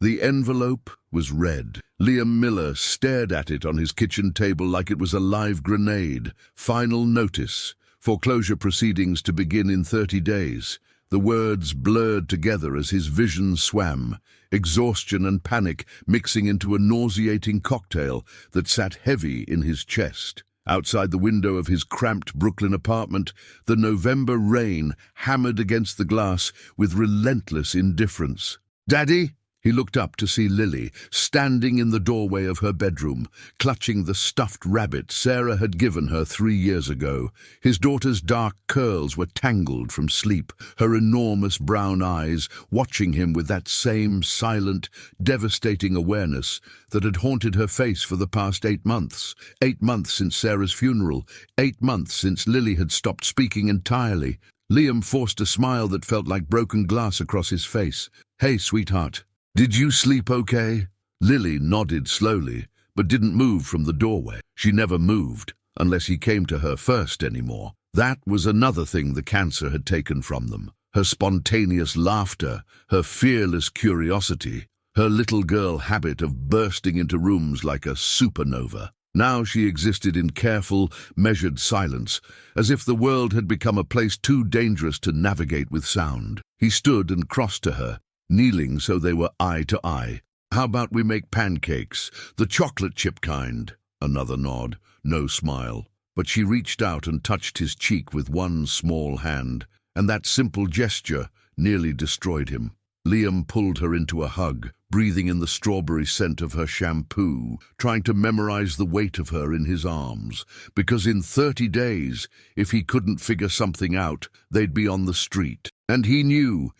The envelope was red. Liam Miller stared at it on his kitchen table like it was a live grenade. Final notice. Foreclosure proceedings to begin in 30 days. The words blurred together as his vision swam, exhaustion and panic mixing into a nauseating cocktail that sat heavy in his chest. Outside the window of his cramped Brooklyn apartment, the November rain hammered against the glass with relentless indifference. "Daddy?" He looked up to see Lily, standing in the doorway of her bedroom, clutching the stuffed rabbit Sarah had given her 3 years ago. His daughter's dark curls were tangled from sleep, her enormous brown eyes watching him with that same silent, devastating awareness that had haunted her face for the past 8 months. 8 months since Sarah's funeral, 8 months since Lily had stopped speaking entirely. Liam forced a smile that felt like broken glass across his face. "Hey, sweetheart. Did you sleep okay?" Lily nodded slowly, but didn't move from the doorway. She never moved, unless he came to her first anymore. That was another thing the cancer had taken from them. Her spontaneous laughter, her fearless curiosity, her little girl habit of bursting into rooms like a supernova. Now she existed in careful, measured silence, as if the world had become a place too dangerous to navigate with sound. He stood and crossed to her, kneeling so they were eye to eye. "How about we make pancakes, the chocolate chip kind?" Another nod, no smile. But she reached out and touched his cheek with one small hand, and that simple gesture nearly destroyed him. Liam pulled her into a hug, breathing in the strawberry scent of her shampoo, trying to memorize the weight of her in his arms, because in 30 days, if he couldn't figure something out, they'd be on the street. And he knew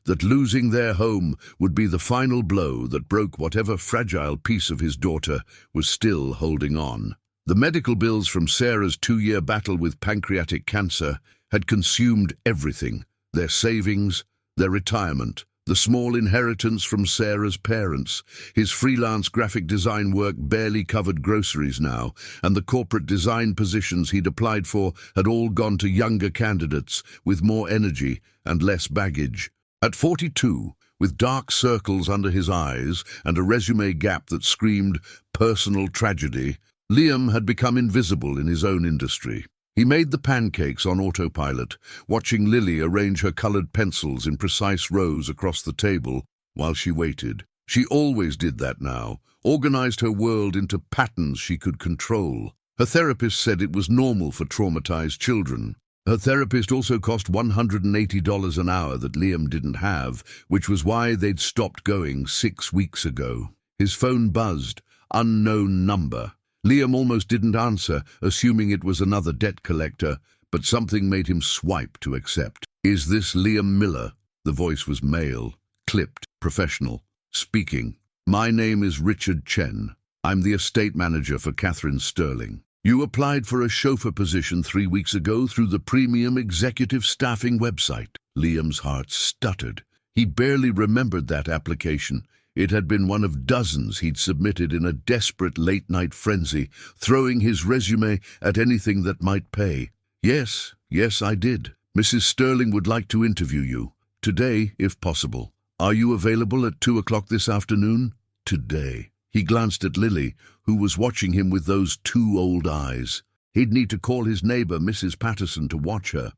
that losing their home would be the final blow that broke whatever fragile piece of his daughter was still holding on. The medical bills from Sarah's 2-year battle with pancreatic cancer had consumed everything: their savings, their retirement, the small inheritance from Sarah's parents. His freelance graphic design work barely covered groceries now, and the corporate design positions he'd applied for had all gone to younger candidates with more energy and less baggage. At 42, with dark circles under his eyes and a resume gap that screamed personal tragedy, Liam had become invisible in his own industry. He made the pancakes on autopilot, watching Lily arrange her colored pencils in precise rows across the table while she waited. She always did that now, organized her world into patterns she could control. Her therapist said it was normal for traumatized children. Her therapist also cost $180 an hour that Liam didn't have, which was why they'd stopped going 6 weeks ago. His phone buzzed. Unknown number. Liam almost didn't answer, assuming it was another debt collector, but something made him swipe to accept. "Is this Liam Miller?" The voice was male, clipped, professional. "Speaking. My name is Richard Chen. I'm the estate manager for Catherine Sterling. You applied for a chauffeur position 3 weeks ago through the premium executive staffing website." Liam's heart stuttered. He barely remembered that application. It had been one of dozens he'd submitted in a desperate late-night frenzy, throwing his resume at anything that might pay. Yes, I did. Mrs. Sterling would like to interview you. Today, if possible. Are you available at 2 o'clock this afternoon?" Today. He glanced at Lily, who was watching him with those 2 old eyes. He'd need to call his neighbor, Mrs. Patterson, to watch her.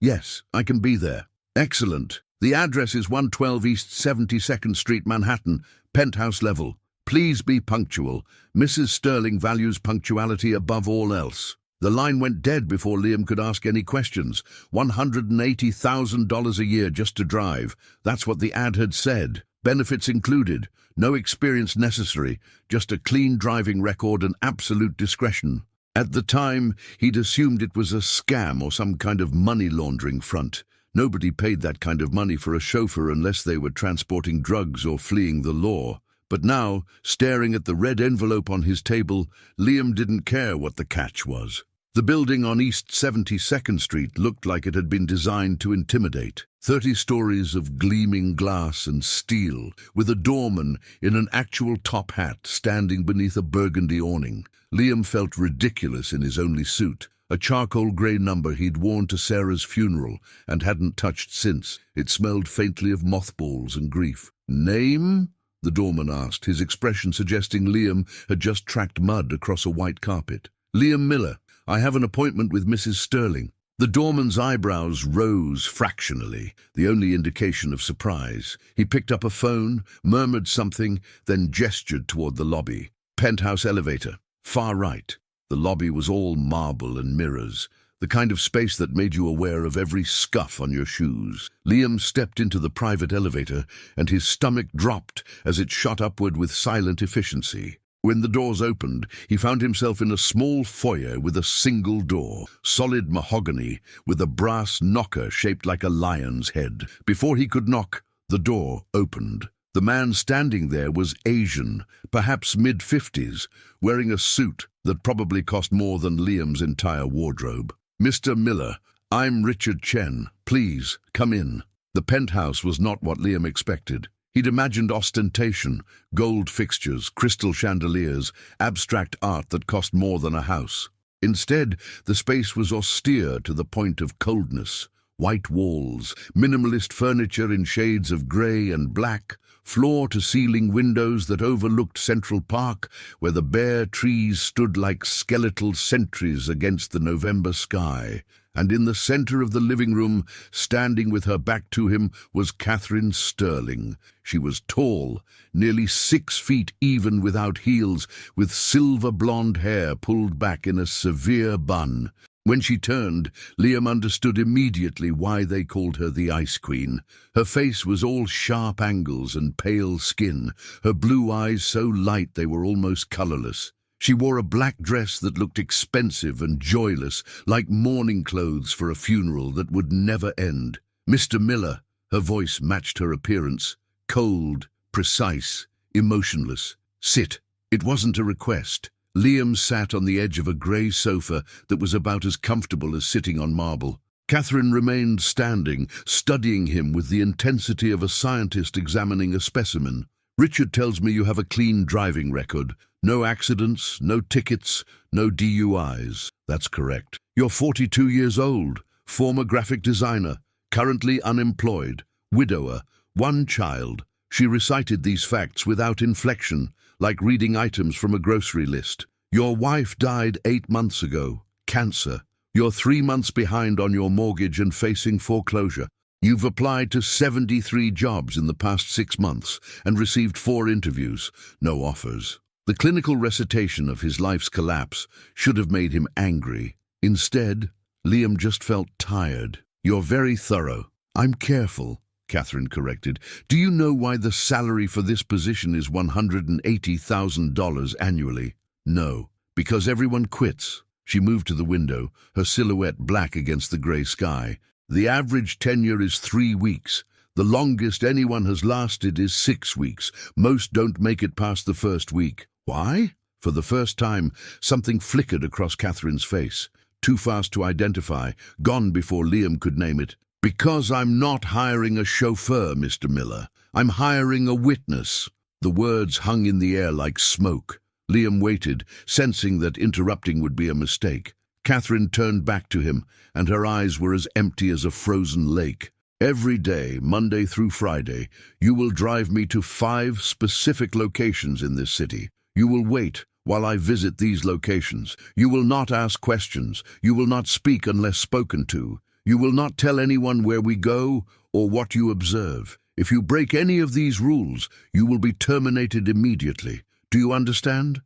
Yes, I can be there." "Excellent. The address is 112 East 72nd Street, Manhattan, penthouse level. Please be punctual. Mrs. Sterling values punctuality above all else." The line went dead before Liam could ask any questions. $180,000 a year just to drive. That's what the ad had said. Benefits included. No experience necessary. Just a clean driving record and absolute discretion. At the time, he'd assumed it was a scam or some kind of money laundering front. Nobody paid that kind of money for a chauffeur unless they were transporting drugs or fleeing the law. But now, staring at the red envelope on his table, Liam didn't care what the catch was. The building on East 72nd Street looked like it had been designed to intimidate. 30 stories of gleaming glass and steel, with a doorman in an actual top hat standing beneath a burgundy awning. Liam felt ridiculous in his only suit, a charcoal grey number he'd worn to Sarah's funeral and hadn't touched since. It smelled faintly of mothballs and grief. Name? The doorman asked, his expression suggesting Liam had just tracked mud across a white carpet. Liam Miller. I have an appointment with Mrs. Sterling. The doorman's eyebrows rose fractionally, the only indication of surprise. He picked up a phone, murmured something, then gestured toward the lobby. Penthouse elevator. Far right. The lobby was all marble and mirrors, the kind of space that made you aware of every scuff on your shoes. Liam stepped into the private elevator, and his stomach dropped as it shot upward with silent efficiency. When the doors opened, he found himself in a small foyer with a single door, solid mahogany, with a brass knocker shaped like a lion's head. Before he could knock, the door opened. The man standing there was Asian, perhaps mid-50s, wearing a suit that probably cost more than Liam's entire wardrobe. Mr. Miller, I'm Richard Chen. Please, come in. The penthouse was not what Liam expected. He'd imagined ostentation, gold fixtures, crystal chandeliers, abstract art that cost more than a house. Instead, the space was austere to the point of coldness. White walls, minimalist furniture in shades of grey and black, floor-to-ceiling windows that overlooked Central Park, where the bare trees stood like skeletal sentries against the November sky. And in the center of the living room, standing with her back to him, was Catherine Sterling. She was tall, nearly 6 feet even without heels, with silver blonde hair pulled back in a severe bun. When she turned, Liam understood immediately why they called her the Ice Queen. Her face was all sharp angles and pale skin, her blue eyes so light they were almost colorless. She wore a black dress that looked expensive and joyless, like mourning clothes for a funeral that would never end. Mr. Miller, her voice matched her appearance, cold, precise, emotionless. Sit. It wasn't a request. Liam sat on the edge of a grey sofa that was about as comfortable as sitting on marble. Catherine remained standing, studying him with the intensity of a scientist examining a specimen. Richard tells me you have a clean driving record. No accidents, no tickets, no DUIs. That's correct. You're 42 years old, former graphic designer, currently unemployed, widower, 1 child. She recited these facts without inflection, like reading items from a grocery list. Your wife died 8 months ago. Cancer. You're 3 months behind on your mortgage and facing foreclosure. You've applied to 73 jobs in the past 6 months and received 4 interviews, no offers. The clinical recitation of his life's collapse should have made him angry. Instead, Liam just felt tired. You're very thorough. I'm careful, Catherine corrected. Do you know why the salary for this position is $180,000 annually? No, because everyone quits. She moved to the window, her silhouette black against the grey sky. The average tenure is 3 weeks. The longest anyone has lasted is 6 weeks. Most don't make it past the first week. Why? For the first time, something flickered across Catherine's face. Too fast to identify, gone before Liam could name it. Because I'm not hiring a chauffeur, Mr. Miller. I'm hiring a witness. The words hung in the air like smoke. Liam waited, sensing that interrupting would be a mistake. Catherine turned back to him, and her eyes were as empty as a frozen lake. Every day, Monday through Friday, you will drive me to 5 specific locations in this city. You will wait while I visit these locations. You will not ask questions. You will not speak unless spoken to. You will not tell anyone where we go or what you observe. If you break any of these rules, you will be terminated immediately. Do you understand?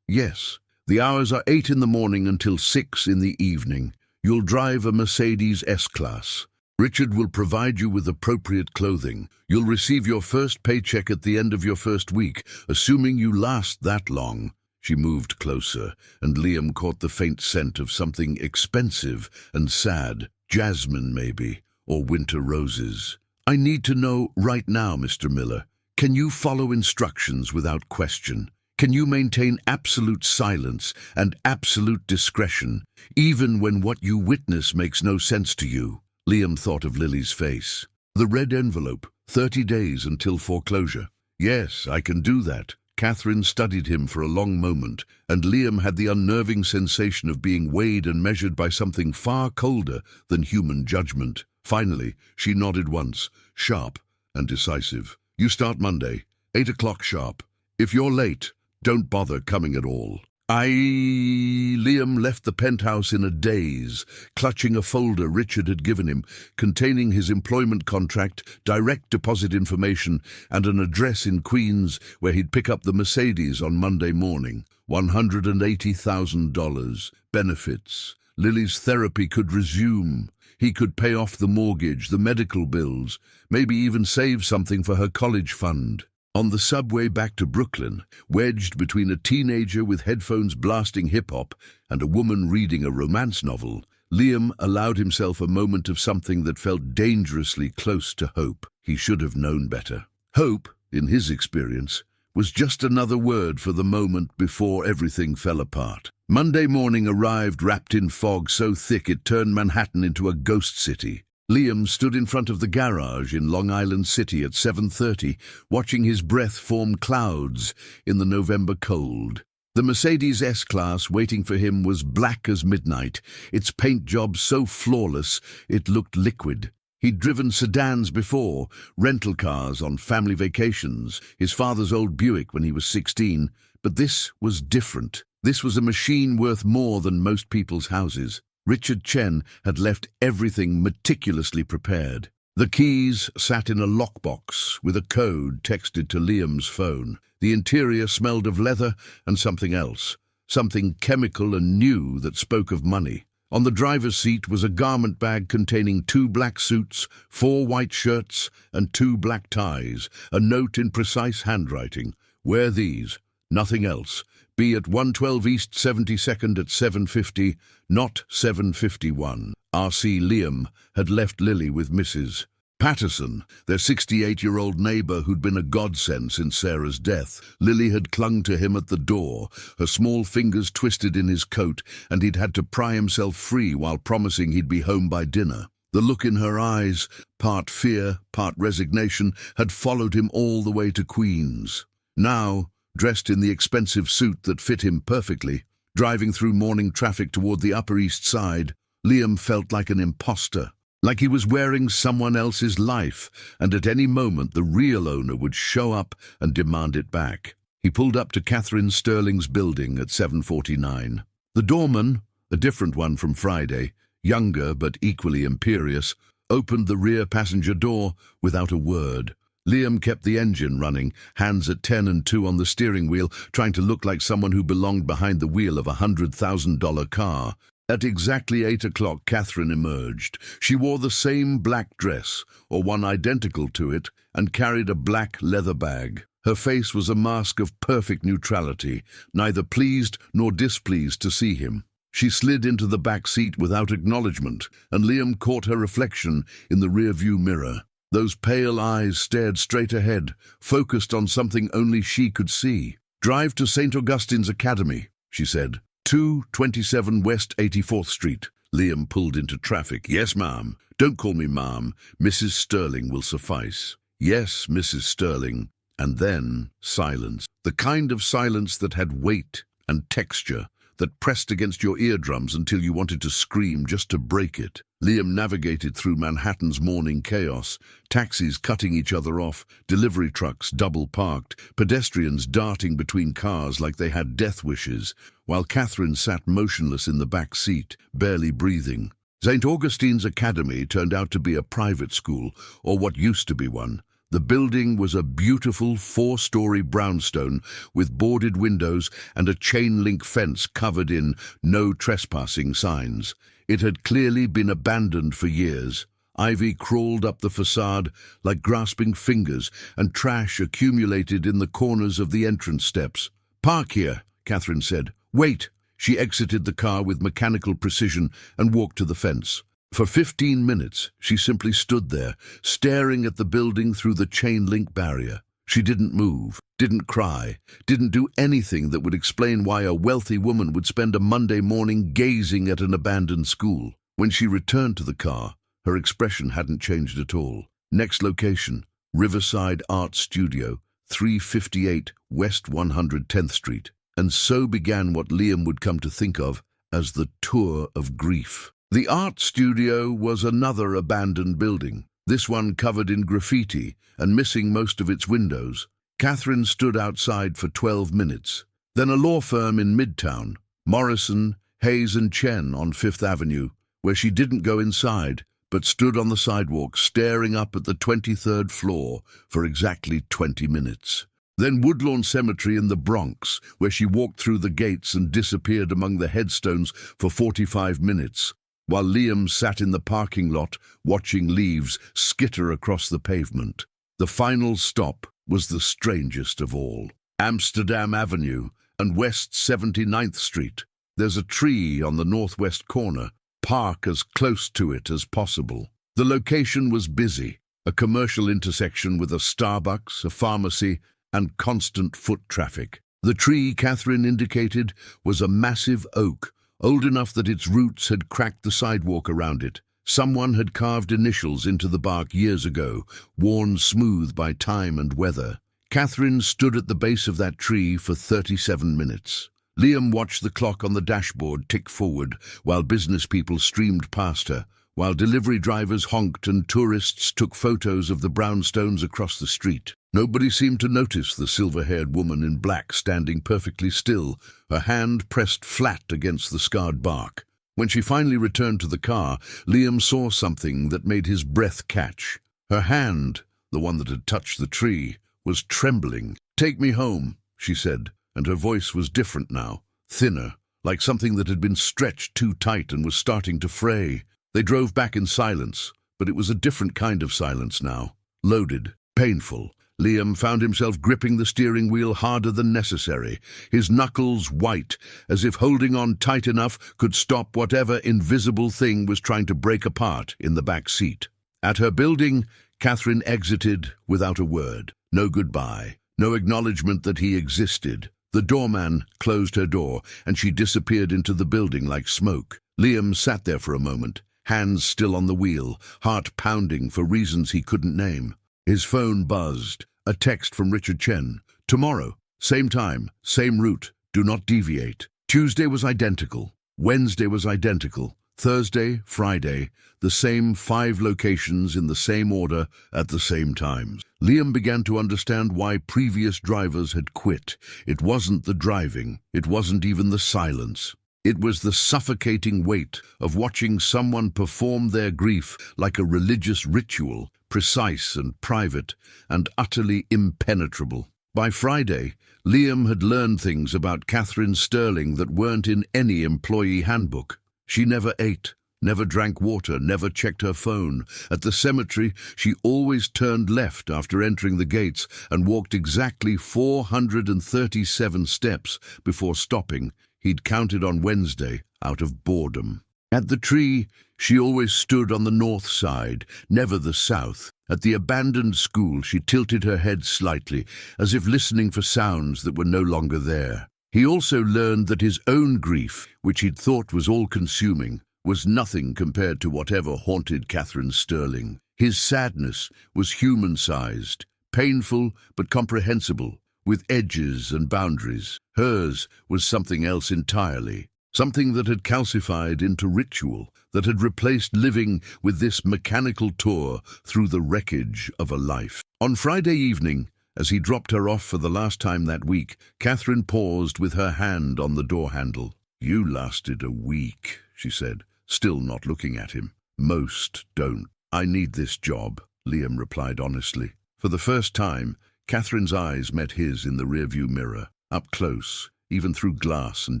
Yes. The hours are 8 in the morning until 6 in the evening. You'll drive a Mercedes S-Class. Richard will provide you with appropriate clothing. You'll receive your first paycheck at the end of your first week, assuming you last that long. She moved closer, and Liam caught the faint scent of something expensive and sad. Jasmine, maybe, or winter roses. I need to know right now, Mr. Miller. Can you follow instructions without question? Can you maintain absolute silence and absolute discretion, even when what you witness makes no sense to you? Liam thought of Lily's face. The red envelope, 30 days until foreclosure. Yes, I can do that. Catherine studied him for a long moment, and Liam had the unnerving sensation of being weighed and measured by something far colder than human judgment. Finally, she nodded once, sharp and decisive. You start Monday, 8 o'clock sharp. If you're late, don't bother coming at all. Liam left the penthouse in a daze, clutching a folder Richard had given him, containing his employment contract, direct deposit information, and an address in Queens where he'd pick up the Mercedes on Monday morning. $180,000. Benefits. Lily's therapy could resume. He could pay off the mortgage, the medical bills, maybe even save something for her college fund. On the subway back to Brooklyn, wedged between a teenager with headphones blasting hip-hop and a woman reading a romance novel, Liam allowed himself a moment of something that felt dangerously close to hope. He should have known better. Hope, in his experience, was just another word for the moment before everything fell apart. Monday morning arrived wrapped in fog so thick it turned Manhattan into a ghost city. Liam stood in front of the garage in Long Island City at 7:30, watching his breath form clouds in the November cold. The Mercedes S-Class waiting for him was black as midnight, its paint job so flawless it looked liquid. He'd driven sedans before, rental cars on family vacations, his father's old Buick when he was 16, but this was different. This was a machine worth more than most people's houses. Richard Chen had left everything meticulously prepared. The keys sat in a lockbox with a code texted to Liam's phone. The interior smelled of leather and something else, something chemical and new that spoke of money. On the driver's seat was a garment bag containing 2 black suits, 4 white shirts, and 2 black ties, a note in precise handwriting. Wear these, nothing else. Be at 112 East 72nd at 7:50, not 7:51. R.C. Liam had left Lily with Mrs. Patterson, their 68-year-old neighbor who'd been a godsend since Sarah's death. Lily had clung to him at the door, her small fingers twisted in his coat, and he'd had to pry himself free while promising he'd be home by dinner. The look in her eyes, part fear, part resignation, had followed him all the way to Queens. Now, dressed in the expensive suit that fit him perfectly, driving through morning traffic toward the Upper East Side, Liam felt like an imposter, like he was wearing someone else's life, and at any moment the real owner would show up and demand it back. He pulled up to Catherine Sterling's building at 7:49. The doorman, a different one from Friday, younger but equally imperious, opened the rear passenger door without a word. Liam kept the engine running, hands at 10 and 2 on the steering wheel, trying to look like someone who belonged behind the wheel of a $100,000 car. At exactly 8 o'clock, Catherine emerged. She wore the same black dress, or one identical to it, and carried a black leather bag. Her face was a mask of perfect neutrality, neither pleased nor displeased to see him. She slid into the back seat without acknowledgement, and Liam caught her reflection in the rearview mirror. Those pale eyes stared straight ahead, focused on something only she could see. "Drive to St. Augustine's Academy," she said. 227 West 84th Street. Liam pulled into traffic. "Yes, ma'am." "Don't call me ma'am. Mrs. Sterling will suffice." "Yes, Mrs. Sterling." And then silence. The kind of silence that had weight and texture, that pressed against your eardrums until you wanted to scream just to break it. Liam navigated through Manhattan's morning chaos, taxis cutting each other off, delivery trucks double-parked, pedestrians darting between cars like they had death wishes, while Catherine sat motionless in the back seat, barely breathing. St. Augustine's Academy turned out to be a private school, or what used to be one. The building was a beautiful 4-story brownstone with boarded windows and a chain-link fence covered in "no trespassing" signs. It had clearly been abandoned for years. Ivy crawled up the facade like grasping fingers, and trash accumulated in the corners of the entrance steps. "Park here," Catherine said. "Wait." She exited the car with mechanical precision and walked to the fence. For 15 minutes, she simply stood there, staring at the building through the chain-link barrier. She didn't move, didn't cry, didn't do anything that would explain why a wealthy woman would spend a Monday morning gazing at an abandoned school. When she returned to the car, her expression hadn't changed at all. Next location, Riverside Art Studio, 358 West 110th Street. And so began what Liam would come to think of as the tour of grief. The art studio was another abandoned building. this one covered in graffiti and missing most of its windows. Catherine stood outside for 12 minutes. Then a law firm in Midtown, Morrison, Hayes and Chen on Fifth Avenue, where she didn't go inside, but stood on the sidewalk staring up at the 23rd floor for exactly 20 minutes. Then Woodlawn Cemetery in the Bronx, where she walked through the gates and disappeared among the headstones for 45 minutes, while Liam sat in the parking lot watching leaves skitter across the pavement. The final stop was the strangest of all. Amsterdam Avenue and West 79th Street. There's a tree on the northwest corner. Park as close to it as possible. The location was busy, a commercial intersection with a Starbucks, a pharmacy, and constant foot traffic. The tree Catherine indicated was a massive oak, old enough that its roots had cracked the sidewalk around it. Someone had carved initials into the bark years ago, worn smooth by time and weather. Catherine stood at the base of that tree for 37 minutes. Liam watched the clock on the dashboard tick forward while business people streamed past her, while delivery drivers honked and tourists took photos of the brownstones across the street. Nobody seemed to notice the silver-haired woman in black standing perfectly still, her hand pressed flat against the scarred bark. When she finally returned to the car, Liam saw something that made his breath catch. Her hand, the one that had touched the tree, was trembling. "Take me home," she said, and her voice was different now, thinner, like something that had been stretched too tight and was starting to fray. They drove back in silence, but it was a different kind of silence now. Loaded, painful. Liam found himself gripping the steering wheel harder than necessary, his knuckles white, as if holding on tight enough could stop whatever invisible thing was trying to break apart in the back seat. At her building, Catherine exited without a word. No goodbye, no acknowledgement that he existed. The doorman closed her door, and she disappeared into the building like smoke. Liam sat there for a moment, hands still on the wheel, heart pounding for reasons he couldn't name. His phone buzzed. A text from Richard Chen. "Tomorrow, same time, same route, do not deviate." Tuesday was identical. Wednesday was identical. Thursday, Friday, the same 5 locations in the same order at the same times. Liam began to understand why previous drivers had quit. It wasn't the driving. It wasn't even the silence. It was the suffocating weight of watching someone perform their grief like a religious ritual, precise and private and utterly impenetrable. By Friday, Liam had learned things about Catherine Sterling that weren't in any employee handbook. She never ate, never drank water, never checked her phone. At the cemetery, she always turned left after entering the gates and walked exactly 437 steps before stopping. He'd counted on Wednesday out of boredom. At the tree, she always stood on the north side, never the south. At the abandoned school, she tilted her head slightly, as if listening for sounds that were no longer there. He also learned that his own grief, which he'd thought was all-consuming, was nothing compared to whatever haunted Catherine Sterling. His sadness was human-sized, painful but comprehensible, with edges and boundaries. Hers was something else entirely, something that had calcified into ritual, that had replaced living with this mechanical tour through the wreckage of a life. On Friday evening, as he dropped her off for the last time that week, Catherine paused with her hand on the door handle. "You lasted a week," she said, still not looking at him. "Most don't." "I need this job," Liam replied honestly. For the first time, Catherine's eyes met his in the rearview mirror. Up close, even through glass and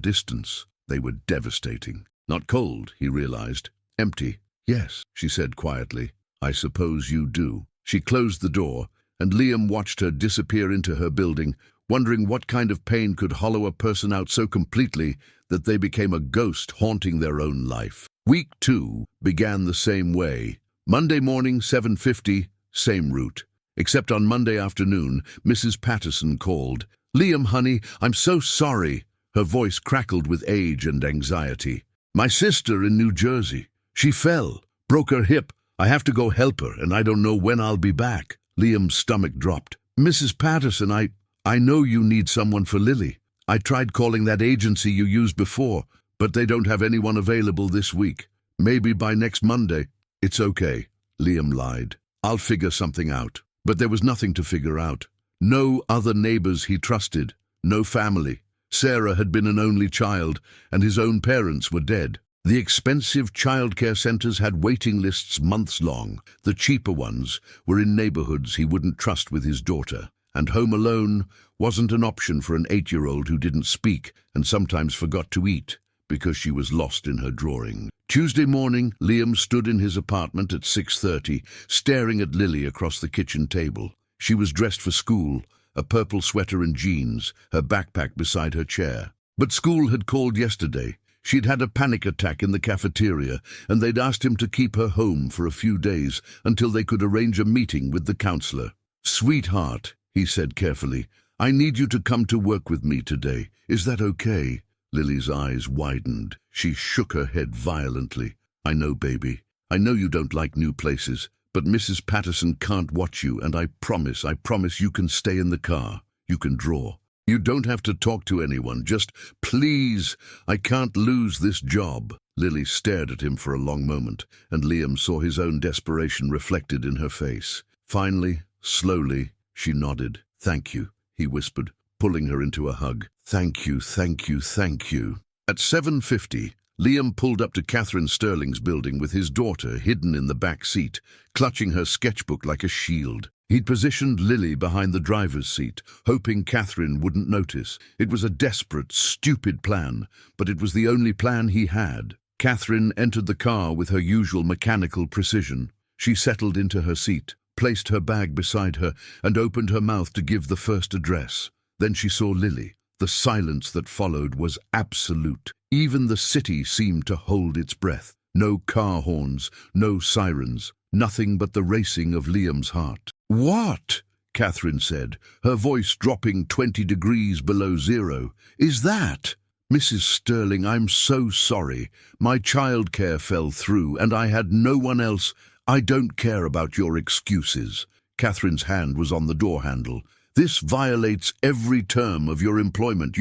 distance, they were devastating. Not cold, he realized. Empty. "Yes," she said quietly. "I suppose you do." She closed the door, and Liam watched her disappear into her building, wondering what kind of pain could hollow a person out so completely that they became a ghost haunting their own life. Week 2 began the same way. Monday morning, 7:50, same route. Except on Monday afternoon, Mrs. Patterson called. "Liam, honey, I'm so sorry." Her voice crackled with age and anxiety. "My sister in New Jersey. She fell, broke her hip. I have to go help her, and I don't know when I'll be back." Liam's stomach dropped. "Mrs. Patterson, I know you need someone for Lily. I tried calling that agency you used before, but they don't have anyone available this week. Maybe by next Monday." "It's okay," Liam lied. I'll figure something out. But there was nothing to figure out. No other neighbors he trusted. No family. Sarah had been an only child, and his own parents were dead. The expensive childcare centers had waiting lists months long. The cheaper ones were in neighborhoods he wouldn't trust with his daughter. And home alone wasn't an option for an 8-year-old who didn't speak and sometimes forgot to eat because she was lost in her drawing. Tuesday morning, Liam stood in his apartment at 6:30, staring at Lily across the kitchen table. She was dressed for school, a purple sweater and jeans, her backpack beside her chair. But school had called yesterday. She'd had a panic attack in the cafeteria, and they'd asked him to keep her home for a few days until they could arrange a meeting with the counselor. "Sweetheart," he said carefully, "I need you to come to work with me today. Is that okay?" Lily's eyes widened. She shook her head violently. "I know, baby. I know you don't like new places, but Mrs. Patterson can't watch you, and I promise you can stay in the car. You can draw. You don't have to talk to anyone. Just, please, I can't lose this job." Lily stared at him for a long moment, and Liam saw his own desperation reflected in her face. Finally, slowly, she nodded. "Thank you," he whispered, pulling her into a hug. "Thank you, thank you, thank you." At 7:50, Liam pulled up to Catherine Sterling's building with his daughter hidden in the back seat, clutching her sketchbook like a shield. He'd positioned Lily behind the driver's seat, hoping Catherine wouldn't notice. It was a desperate, stupid plan, but it was the only plan he had. Catherine entered the car with her usual mechanical precision. She settled into her seat, placed her bag beside her, and opened her mouth to give the first address. Then she saw Lily. The silence that followed was absolute. Even the city seemed to hold its breath. No car horns, no sirens, nothing but the racing of Liam's heart. "What?" Catherine said, her voice dropping 20 degrees below zero. "Is that?" "Mrs. Sterling, I'm so sorry. My childcare fell through, and I had no one else. I don't care about your excuses." Catherine's hand was on the door handle. "This violates every term of your employment.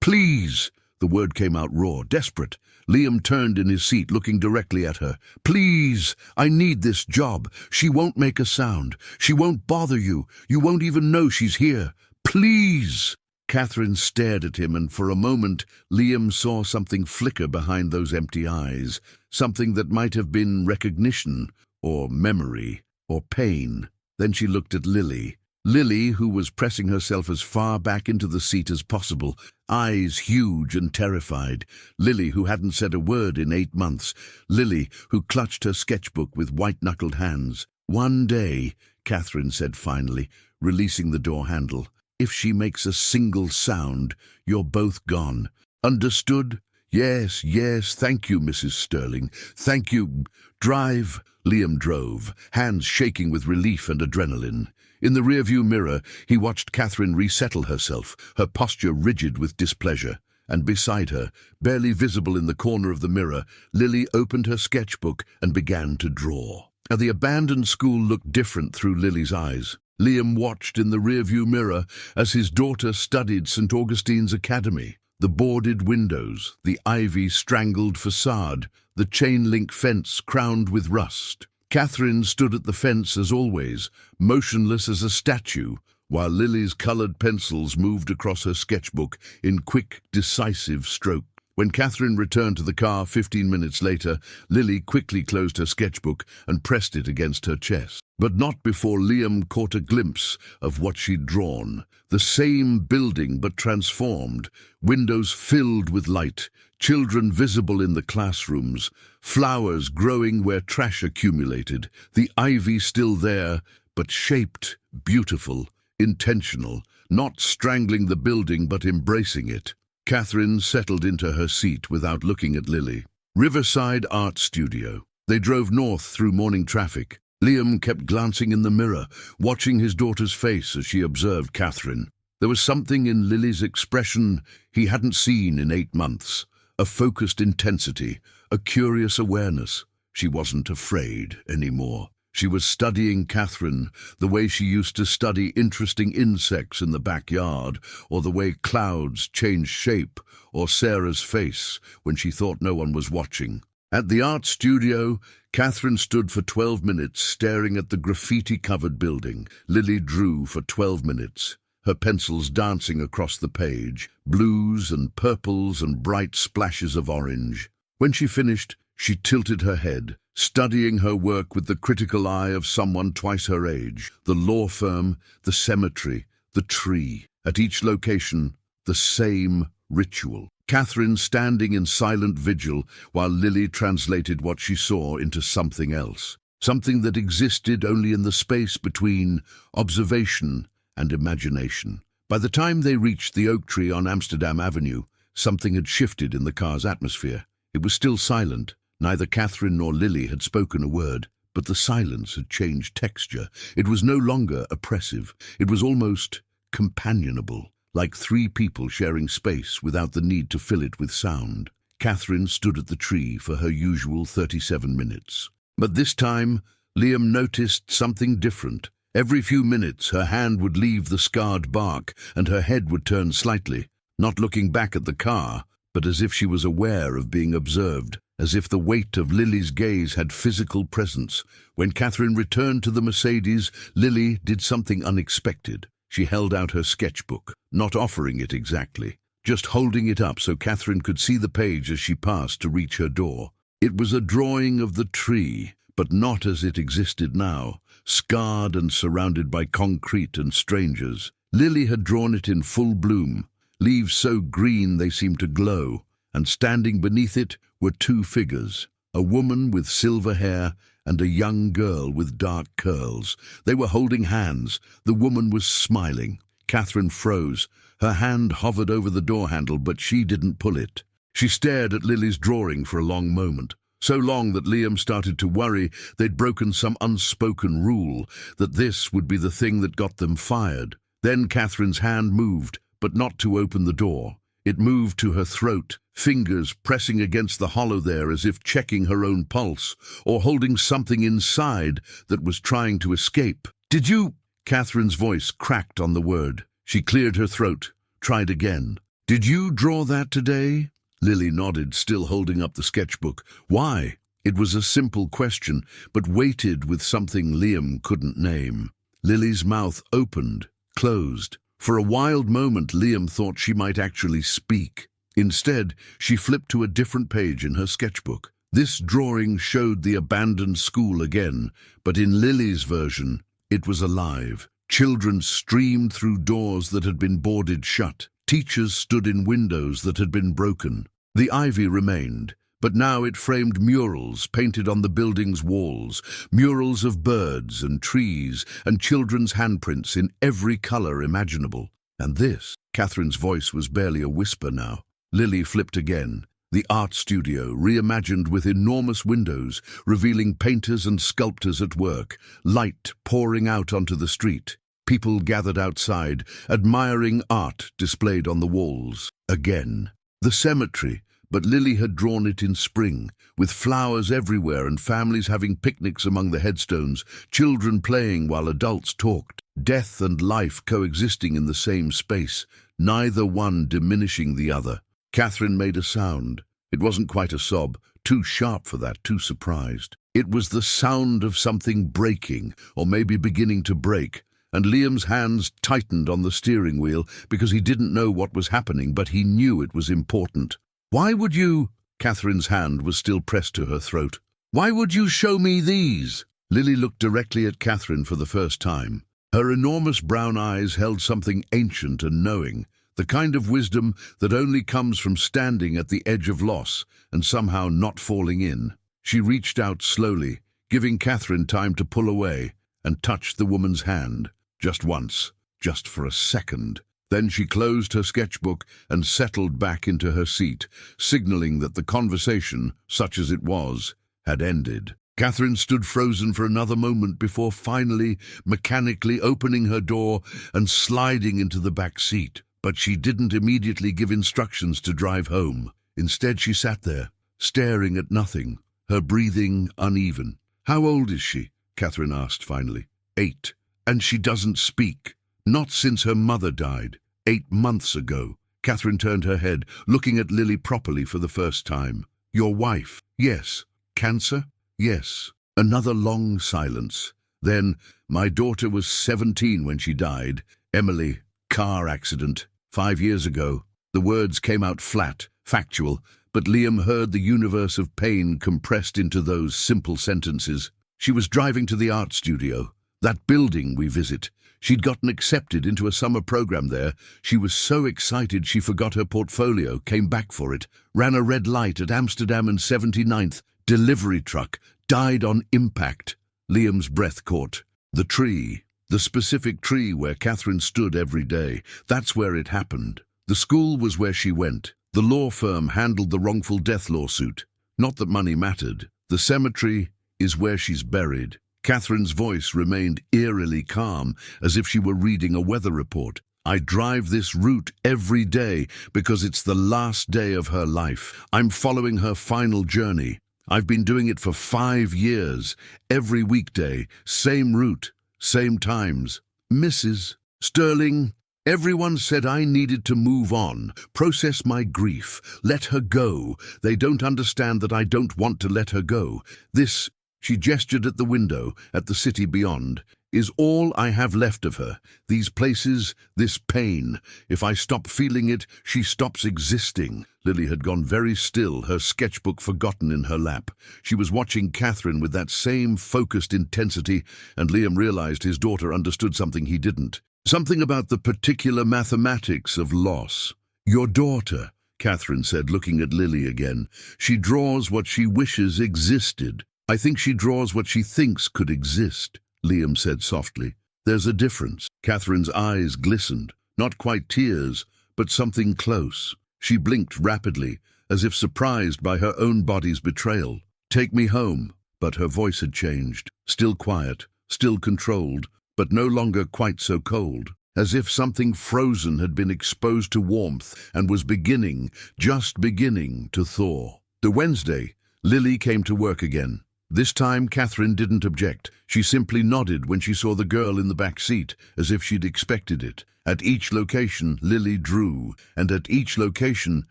Please!" The word came out raw, desperate. Liam turned in his seat, looking directly at her. "Please! I need this job. She won't make a sound. She won't bother you. You won't even know she's here. Please!" Catherine stared at him, and for a moment Liam saw something flicker behind those empty eyes, something that might have been recognition, or memory, or pain. Then she looked at Lily. Lily, who was pressing herself as far back into the seat as possible, eyes huge and terrified. Lily, who hadn't said a word in 8 months. Lily, who clutched her sketchbook with white-knuckled hands. "One day," Catherine said finally, releasing the door handle, "if she makes a single sound, you're both gone. Understood?" "Yes, yes, thank you, Mrs. Sterling. Thank you." "Drive." Liam drove, hands shaking with relief and adrenaline. In the rearview mirror, he watched Catherine resettle herself, her posture rigid with displeasure. And beside her, barely visible in the corner of the mirror, Lily opened her sketchbook and began to draw. Now, the abandoned school looked different through Lily's eyes. Liam watched in the rearview mirror as his daughter studied St. Augustine's Academy. The boarded windows, the ivy-strangled facade, the chain-link fence crowned with rust. Catherine stood at the fence as always, motionless as a statue, while Lily's colored pencils moved across her sketchbook in quick, decisive strokes. When Catherine returned to the car 15 minutes later, Lily quickly closed her sketchbook and pressed it against her chest. But not before Liam caught a glimpse of what she'd drawn. The same building but transformed, windows filled with light, children visible in the classrooms, flowers growing where trash accumulated, the ivy still there, but shaped, beautiful, intentional, not strangling the building but embracing it. Catherine settled into her seat without looking at Lily. Riverside Art Studio. They drove north through morning traffic. Liam kept glancing in the mirror, watching his daughter's face as she observed Catherine. There was something in Lily's expression he hadn't seen in 8 months. A focused intensity, a curious awareness. She wasn't afraid anymore. She was studying Catherine the way she used to study interesting insects in the backyard, or the way clouds changed shape, or Sarah's face when she thought no one was watching. At the art studio, Catherine stood for 12 minutes staring at the graffiti-covered building. Lily drew for 12 minutes, her pencils dancing across the page, blues and purples and bright splashes of orange. When she finished, she tilted her head, studying her work with the critical eye of someone twice her age. The law firm, the cemetery, the tree. At each location, the same ritual. Catherine standing in silent vigil while Lily translated what she saw into something else. Something that existed only in the space between observation and imagination. By the time they reached the oak tree on Amsterdam Avenue, something had shifted in the car's atmosphere. It was still silent. Neither Catherine nor Lily had spoken a word, but the silence had changed texture. It was no longer oppressive. It was almost companionable, like three people sharing space without the need to fill it with sound. Catherine stood at the tree for her usual 37 minutes. But this time, Liam noticed something different. Every few minutes, her hand would leave the scarred bark and her head would turn slightly, not looking back at the car, but as if she was aware of being observed, as if the weight of Lily's gaze had physical presence. When Catherine returned to the Mercedes, Lily did something unexpected. She held out her sketchbook, not offering it exactly, just holding it up so Catherine could see the page as she passed to reach her door. It was a drawing of the tree, but not as it existed now, scarred and surrounded by concrete and strangers. Lily had drawn it in full bloom, leaves so green they seemed to glow, and standing beneath it were two figures, a woman with silver hair and a young girl with dark curls. They were holding hands. The woman was smiling. Catherine froze. Her hand hovered over the door handle, but she didn't pull it. She stared at Lily's drawing for a long moment, so long that Liam started to worry they'd broken some unspoken rule, that this would be the thing that got them fired. Then Catherine's hand moved, but not to open the door. It moved to her throat, fingers pressing against the hollow there as if checking her own pulse, or holding something inside that was trying to escape. "Did you—" Catherine's voice cracked on the word. She cleared her throat, tried again. "Did you draw that today?" Lily nodded, still holding up the sketchbook. "Why?" It was a simple question, but weighted with something Liam couldn't name. Lily's mouth opened, closed. For a wild moment, Liam thought she might actually speak. Instead, she flipped to a different page in her sketchbook. This drawing showed the abandoned school again, but in Lily's version, it was alive. Children streamed through doors that had been boarded shut. Teachers stood in windows that had been broken. The ivy remained, but now it framed murals painted on the building's walls, murals of birds and trees and children's handprints in every color imaginable. And this, Catherine's voice was barely a whisper now. Lily flipped again. The art studio, reimagined with enormous windows, revealing painters and sculptors at work, light pouring out onto the street. People gathered outside, admiring art displayed on the walls. Again. The cemetery, but Lily had drawn it in spring, with flowers everywhere and families having picnics among the headstones, children playing while adults talked, death and life coexisting in the same space, neither one diminishing the other. Catherine made a sound. It wasn't quite a sob, too sharp for that, too surprised. It was the sound of something breaking, or maybe beginning to break, and Liam's hands tightened on the steering wheel because he didn't know what was happening, but he knew it was important. "Why would you—" Catherine's hand was still pressed to her throat. "Why would you show me these?" Lily looked directly at Catherine for the first time. Her enormous brown eyes held something ancient and knowing, the kind of wisdom that only comes from standing at the edge of loss and somehow not falling in. She reached out slowly, giving Catherine time to pull away, and touched the woman's hand, just once, just for a second. Then she closed her sketchbook and settled back into her seat, signaling that the conversation, such as it was, had ended. Catherine stood frozen for another moment before finally, mechanically opening her door and sliding into the back seat. But she didn't immediately give instructions to drive home. Instead, she sat there, staring at nothing, her breathing uneven. "How old is she?" Catherine asked finally. 8. "And she doesn't speak. Not since her mother died, 8 months ago." Catherine turned her head, looking at Lily properly for the first time. Your wife? Yes. Cancer? Yes. Another long silence. Then, my daughter was 17 when she died. Emily, car accident, 5 years ago. The words came out flat, factual, but Liam heard the universe of pain compressed into those simple sentences. She was driving to the art studio, that building we visit. She'd gotten accepted into a summer program there. She was so excited she forgot her portfolio, came back for it, ran a red light at Amsterdam and 79th, delivery truck, died on impact. Liam's breath caught. The tree, the specific tree where Catherine stood every day, that's where it happened. The school was where she went. The law firm handled the wrongful death lawsuit. Not that money mattered. The cemetery is where she's buried. Catherine's voice remained eerily calm, as if she were reading a weather report. I drive this route every day because it's the last day of her life. I'm following her final journey. I've been doing it for 5 years. Every weekday, same route, same times. Mrs. Sterling, everyone said I needed to move on, process my grief, let her go. They don't understand that I don't want to let her go. This, she gestured at the window, at the city beyond, is all I have left of her. These places, this pain. If I stop feeling it, she stops existing. Lily had gone very still, her sketchbook forgotten in her lap. She was watching Catherine with that same focused intensity, and Liam realized his daughter understood something he didn't. Something about the particular mathematics of loss. Your daughter, Catherine said, looking at Lily again. She draws what she wishes existed. I think she draws what she thinks could exist, Liam said softly. There's a difference. Catherine's eyes glistened, not quite tears, but something close. She blinked rapidly, as if surprised by her own body's betrayal. Take me home. But her voice had changed, still quiet, still controlled, but no longer quite so cold, as if something frozen had been exposed to warmth and was beginning, just beginning, to thaw. The Wednesday, Lily came to work again. This time Catherine didn't object. She simply nodded when she saw the girl in the back seat, as if she'd expected it. At each location, Lily drew, and at each location,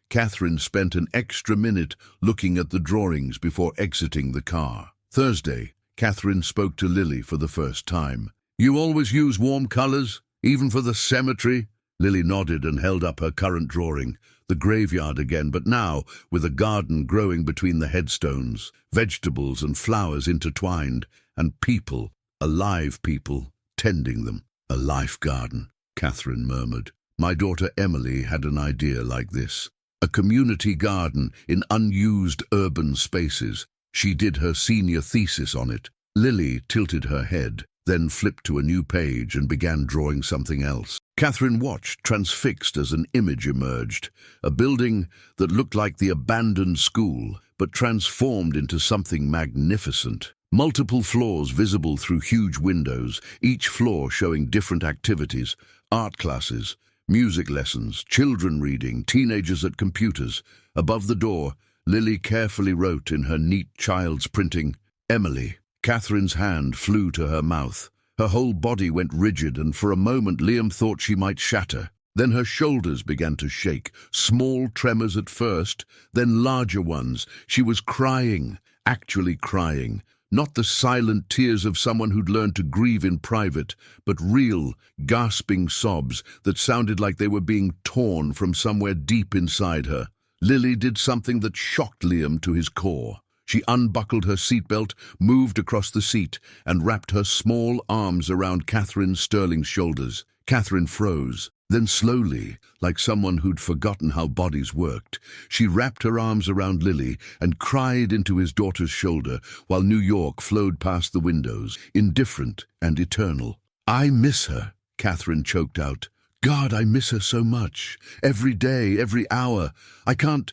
Catherine spent an extra minute looking at the drawings before exiting the car. Thursday, Catherine spoke to Lily for the first time. You always use warm colors, even for the cemetery? Lily nodded and held up her current drawing. The graveyard again, but now with a garden growing between the headstones, vegetables and flowers intertwined, and people, alive people, tending them. A life garden, Catherine murmured. My daughter Emily had an idea like this. A community garden in unused urban spaces. She did her senior thesis on it. Lily tilted her head, then flipped to a new page and began drawing something else. Catherine watched, transfixed, as an image emerged. A building that looked like the abandoned school, but transformed into something magnificent. Multiple floors visible through huge windows, each floor showing different activities, art classes, music lessons, children reading, teenagers at computers. Above the door, Lily carefully wrote in her neat child's printing, Emily. Catherine's hand flew to her mouth. Her whole body went rigid, and for a moment Liam thought she might shatter. Then her shoulders began to shake, small tremors at first, then larger ones. She was crying, actually crying. Not the silent tears of someone who'd learned to grieve in private, but real, gasping sobs that sounded like they were being torn from somewhere deep inside her. Lily did something that shocked Liam to his core. She unbuckled her seatbelt, moved across the seat, and wrapped her small arms around Catherine Sterling's shoulders. Catherine froze. Then slowly, like someone who'd forgotten how bodies worked, she wrapped her arms around Lily and cried into his daughter's shoulder while New York flowed past the windows, indifferent and eternal. I miss her, Catherine choked out. God, I miss her so much. Every day, every hour. I don't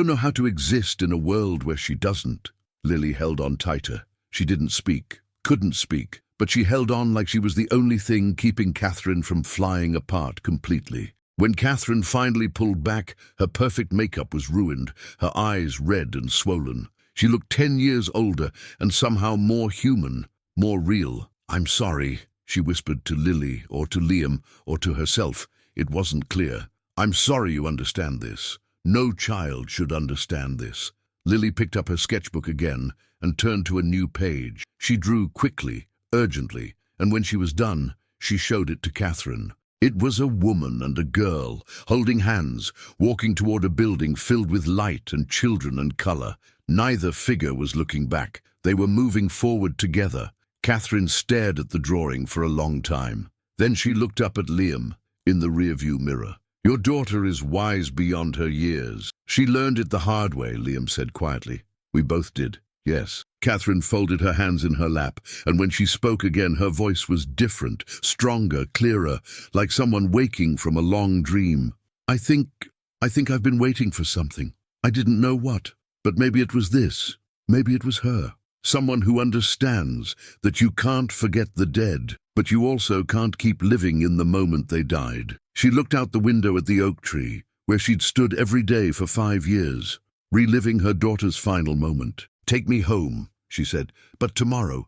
know how to exist in a world where she doesn't. Lily held on tighter. She didn't speak, couldn't speak, but she held on like she was the only thing keeping Catherine from flying apart completely. When Catherine finally pulled back, her perfect makeup was ruined, her eyes red and swollen. She looked 10 years older and somehow more human, more real. I'm sorry, she whispered to Lily, or to Liam, or to herself. It wasn't clear. I'm sorry you understand this. No child should understand this. Lily picked up her sketchbook again and turned to a new page. She drew quickly, urgently, and when she was done, she showed it to Catherine. It was a woman and a girl, holding hands, walking toward a building filled with light and children and color. Neither figure was looking back. They were moving forward together. Catherine stared at the drawing for a long time. Then she looked up at Liam in the rearview mirror. "Your daughter is wise beyond her years." "She learned it the hard way," Liam said quietly. "We both did." "Yes." Catherine folded her hands in her lap, and when she spoke again, her voice was different, stronger, clearer, like someone waking from a long dream. I think I've been waiting for something. I didn't know what, but maybe it was this. Maybe it was her. Someone who understands that you can't forget the dead, but you also can't keep living in the moment they died." She looked out the window at the oak tree, where she'd stood every day for 5 years, reliving her daughter's final moment. "Take me home," she said, "but tomorrow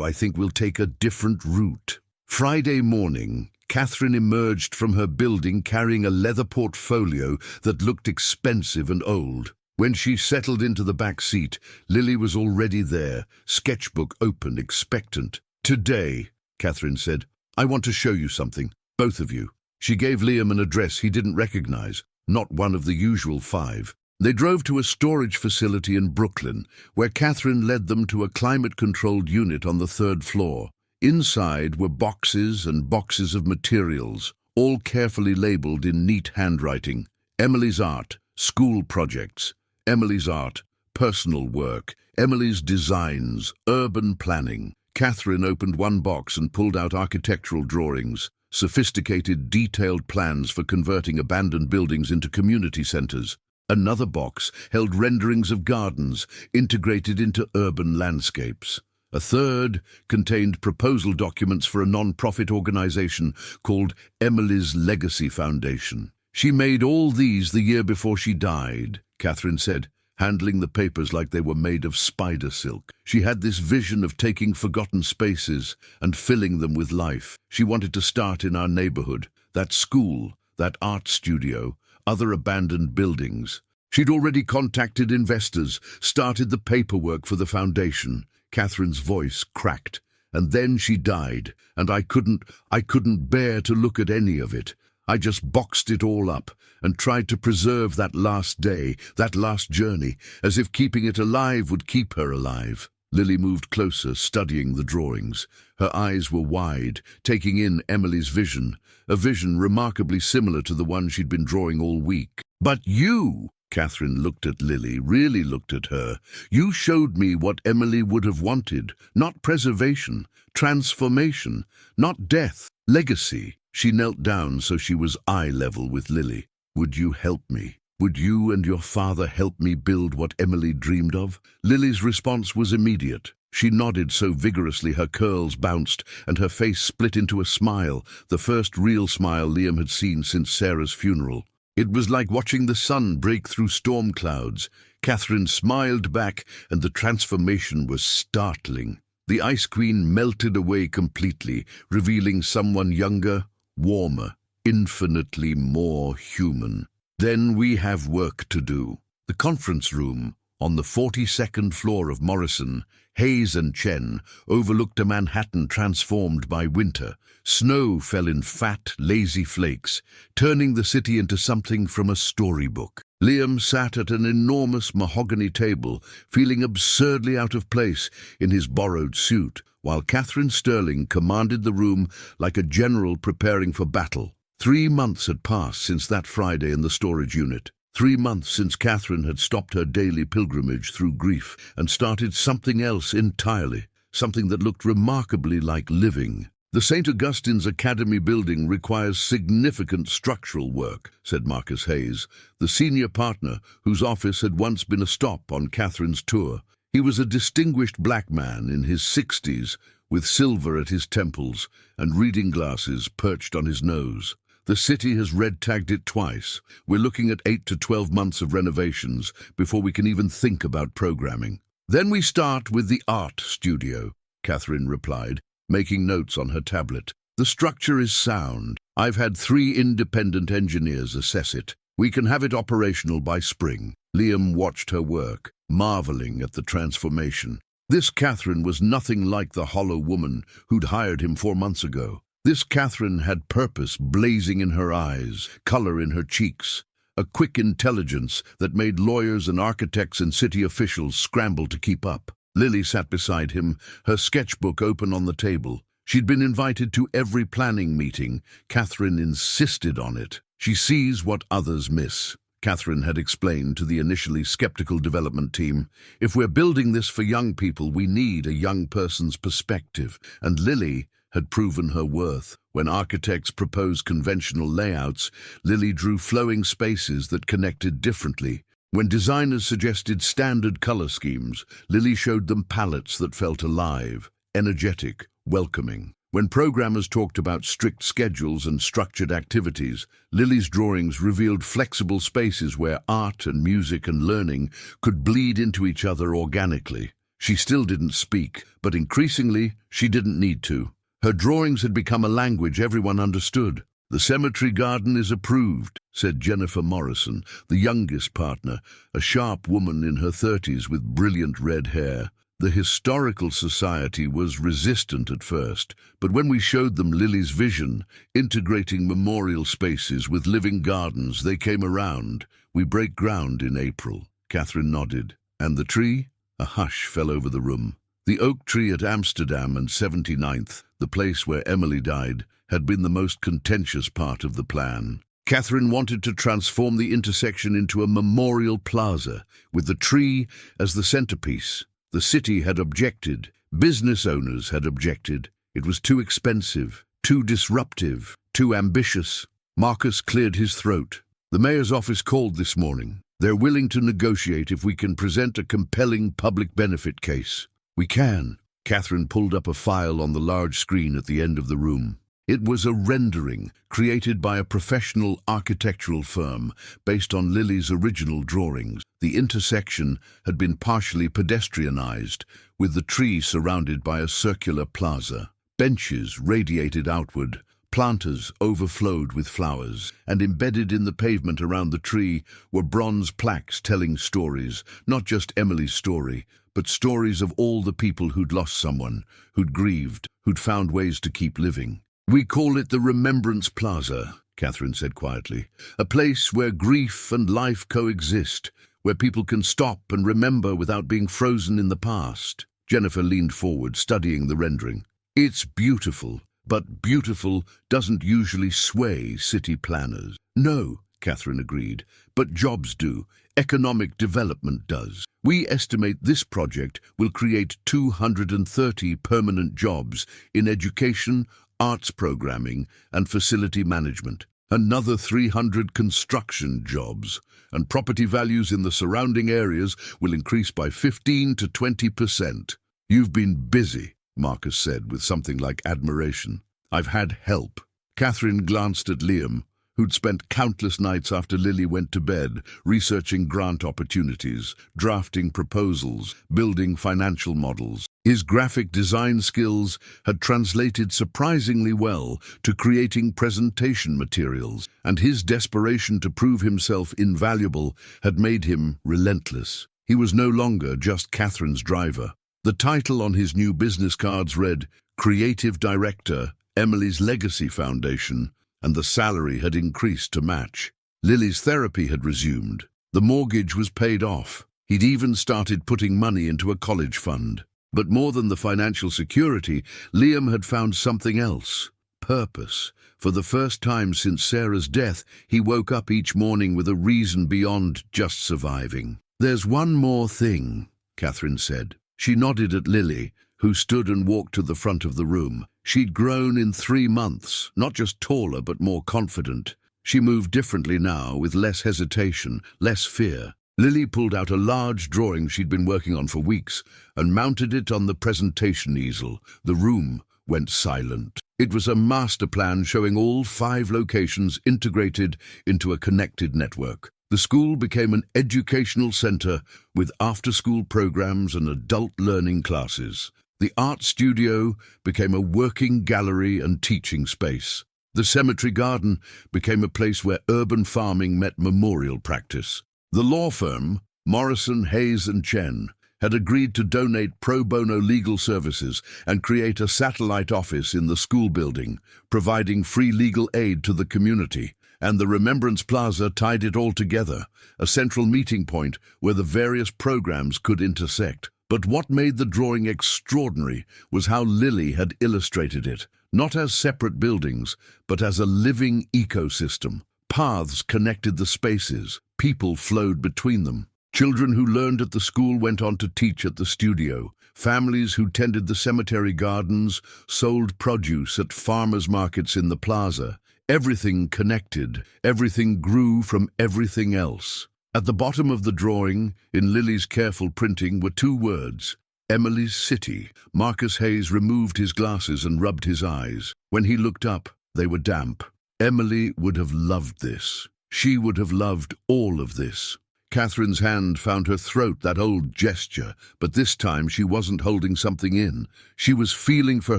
I think we'll take a different route." Friday morning, Catherine emerged from her building carrying a leather portfolio that looked expensive and old. When she settled into the back seat, Lily was already there, sketchbook open, expectant. "Today," Catherine said, "I want to show you something, both of you." She gave Liam an address he didn't recognize, not one of the usual 5. They drove to a storage facility in Brooklyn, where Catherine led them to a climate-controlled unit on the 3rd floor. Inside were boxes and boxes of materials, all carefully labeled in neat handwriting. Emily's art, school projects. Emily's art, personal work. Emily's designs, urban planning. Catherine opened one box and pulled out architectural drawings, sophisticated, detailed plans for converting abandoned buildings into community centers. Another box held renderings of gardens integrated into urban landscapes. A third contained proposal documents for a non-profit organization called Emily's Legacy Foundation. "She made all these the year before she died," Catherine said, handling the papers like they were made of spider silk. She had this vision of taking forgotten spaces and filling them with life. She wanted to start in our neighborhood, that school, that art studio, other abandoned buildings. She'd already contacted investors, started the paperwork for the foundation. Catherine's voice cracked. "And then she died, and I couldn't bear to look at any of it. I just boxed it all up and tried to preserve that last day, that last journey, as if keeping it alive would keep her alive." Lily moved closer, studying the drawings. Her eyes were wide, taking in Emily's vision, a vision remarkably similar to the one she'd been drawing all week. "But you," Catherine looked at Lily, really looked at her, "you showed me what Emily would have wanted, not preservation, transformation, not death, legacy." She knelt down so she was eye level with Lily. "Would you help me? Would you and your father help me build what Emily dreamed of?" Lily's response was immediate. She nodded so vigorously her curls bounced and her face split into a smile, the first real smile Liam had seen since Sarah's funeral. It was like watching the sun break through storm clouds. Catherine smiled back, and the transformation was startling. The Ice Queen melted away completely, revealing someone younger, warmer, infinitely more human. "Then we have work to do." The conference room, on the 42nd floor of Morrison, Hayes and Chen, overlooked a Manhattan transformed by winter. Snow fell in fat, lazy flakes, turning the city into something from a storybook. Liam sat at an enormous mahogany table, feeling absurdly out of place in his borrowed suit, while Catherine Sterling commanded the room like a general preparing for battle. 3 months had passed since that Friday in the storage unit. 3 months since Catherine had stopped her daily pilgrimage through grief and started something else entirely, something that looked remarkably like living. "The St. Augustine's Academy building requires significant structural work," said Marcus Hayes, the senior partner whose office had once been a stop on Catherine's tour. He was a distinguished black man in his 60s, with silver at his temples and reading glasses perched on his nose. "The city has red-tagged it twice. We're looking at 8 to 12 months of renovations before we can even think about programming." "Then we start with the art studio," Catherine replied, making notes on her tablet. "The structure is sound. I've had 3 independent engineers assess it. We can have it operational by spring." Liam watched her work. marveling at the transformation. This Catherine was nothing like the hollow woman who'd hired him 4 months ago. This Catherine had purpose blazing in her eyes, color in her cheeks, a quick intelligence that made lawyers and architects and city officials scramble to keep up. Lily sat beside him, her sketchbook open on the table. She'd been invited to every planning meeting. Catherine insisted on it. She sees what others miss. Catherine had explained to the initially skeptical development team, if we're building this for young people, we need a young person's perspective. And Lily had proven her worth. When architects proposed conventional layouts, Lily drew flowing spaces that connected differently. When designers suggested standard color schemes, Lily showed them palettes that felt alive, energetic, welcoming. When programmers talked about strict schedules and structured activities, Lily's drawings revealed flexible spaces where art and music and learning could bleed into each other organically. She still didn't speak, but increasingly, she didn't need to. Her drawings had become a language everyone understood. "The cemetery garden is approved," said Jennifer Morrison, the youngest partner, a sharp woman in her 30s with brilliant red hair. The Historical Society was resistant at first, but when we showed them Lily's vision, integrating memorial spaces with living gardens, they came around. "We break ground in April." Catherine nodded. "And the tree?" A hush fell over the room. The oak tree at Amsterdam and 79th, the place where Emily died, had been the most contentious part of the plan. Catherine wanted to transform the intersection into a memorial plaza, with the tree as the centerpiece. The city had objected. Business owners had objected. It was too expensive, too disruptive, too ambitious. Marcus cleared his throat. "The mayor's office called this morning. They're willing to negotiate if we can present a compelling public benefit case." "We can." Catherine pulled up a file on the large screen at the end of the room. It was a rendering created by a professional architectural firm based on Lily's original drawings. The intersection had been partially pedestrianized, with the tree surrounded by a circular plaza. Benches radiated outward, planters overflowed with flowers, and embedded in the pavement around the tree were bronze plaques telling stories, not just Emily's story, but stories of all the people who'd lost someone, who'd grieved, who'd found ways to keep living. "We call it the Remembrance Plaza," Catherine said quietly. "A place where grief and life coexist, where people can stop and remember without being frozen in the past." Jennifer leaned forward, studying the rendering. "It's beautiful, but beautiful doesn't usually sway city planners." "No," Catherine agreed, "but jobs do. Economic development does. We estimate this project will create 230 permanent jobs in education, arts programming, and facility management. Another 300 construction jobs, and property values in the surrounding areas will increase by 15 to 20%. "You've been busy," Marcus said with something like admiration. "I've had help." Catherine glanced at Liam, who'd spent countless nights after Lily went to bed, researching grant opportunities, drafting proposals, building financial models. His graphic design skills had translated surprisingly well to creating presentation materials, and his desperation to prove himself invaluable had made him relentless. He was no longer just Catherine's driver. The title on his new business cards read, "Creative Director, Emily's Legacy Foundation," and the salary had increased to match. Lily's therapy had resumed. The mortgage was paid off. He'd even started putting money into a college fund. But more than the financial security, Liam had found something else. Purpose. For the first time since Sarah's death, he woke up each morning with a reason beyond just surviving. "There's one more thing," Catherine said. She nodded at Lily, who stood and walked to the front of the room. She'd grown in 3 months, not just taller but more confident. She moved differently now, with less hesitation, less fear. Lily pulled out a large drawing she'd been working on for weeks and mounted it on the presentation easel. The room went silent. It was a master plan showing all 5 locations integrated into a connected network. The school became an educational center with after-school programs and adult learning classes. The art studio became a working gallery and teaching space. The cemetery garden became a place where urban farming met memorial practice. The law firm Morrison, Hayes and Chen had agreed to donate pro bono legal services and create a satellite office in the school building, providing free legal aid to the community, and the Remembrance Plaza tied it all together, a central meeting point where the various programs could intersect. But what made the drawing extraordinary was how Lily had illustrated it, not as separate buildings, but as a living ecosystem. Paths connected the spaces, people flowed between them. Children who learned at the school went on to teach at the studio. Families who tended the cemetery gardens sold produce at farmers' markets in the plaza. Everything connected, everything grew from everything else. At the bottom of the drawing, in Lily's careful printing, were two words: Emily's City. Marcus Hayes removed his glasses and rubbed his eyes. When he looked up, they were damp. Emily would have loved this. She would have loved all of this. Catherine's hand found her throat, that old gesture, but this time she wasn't holding something in. She was feeling for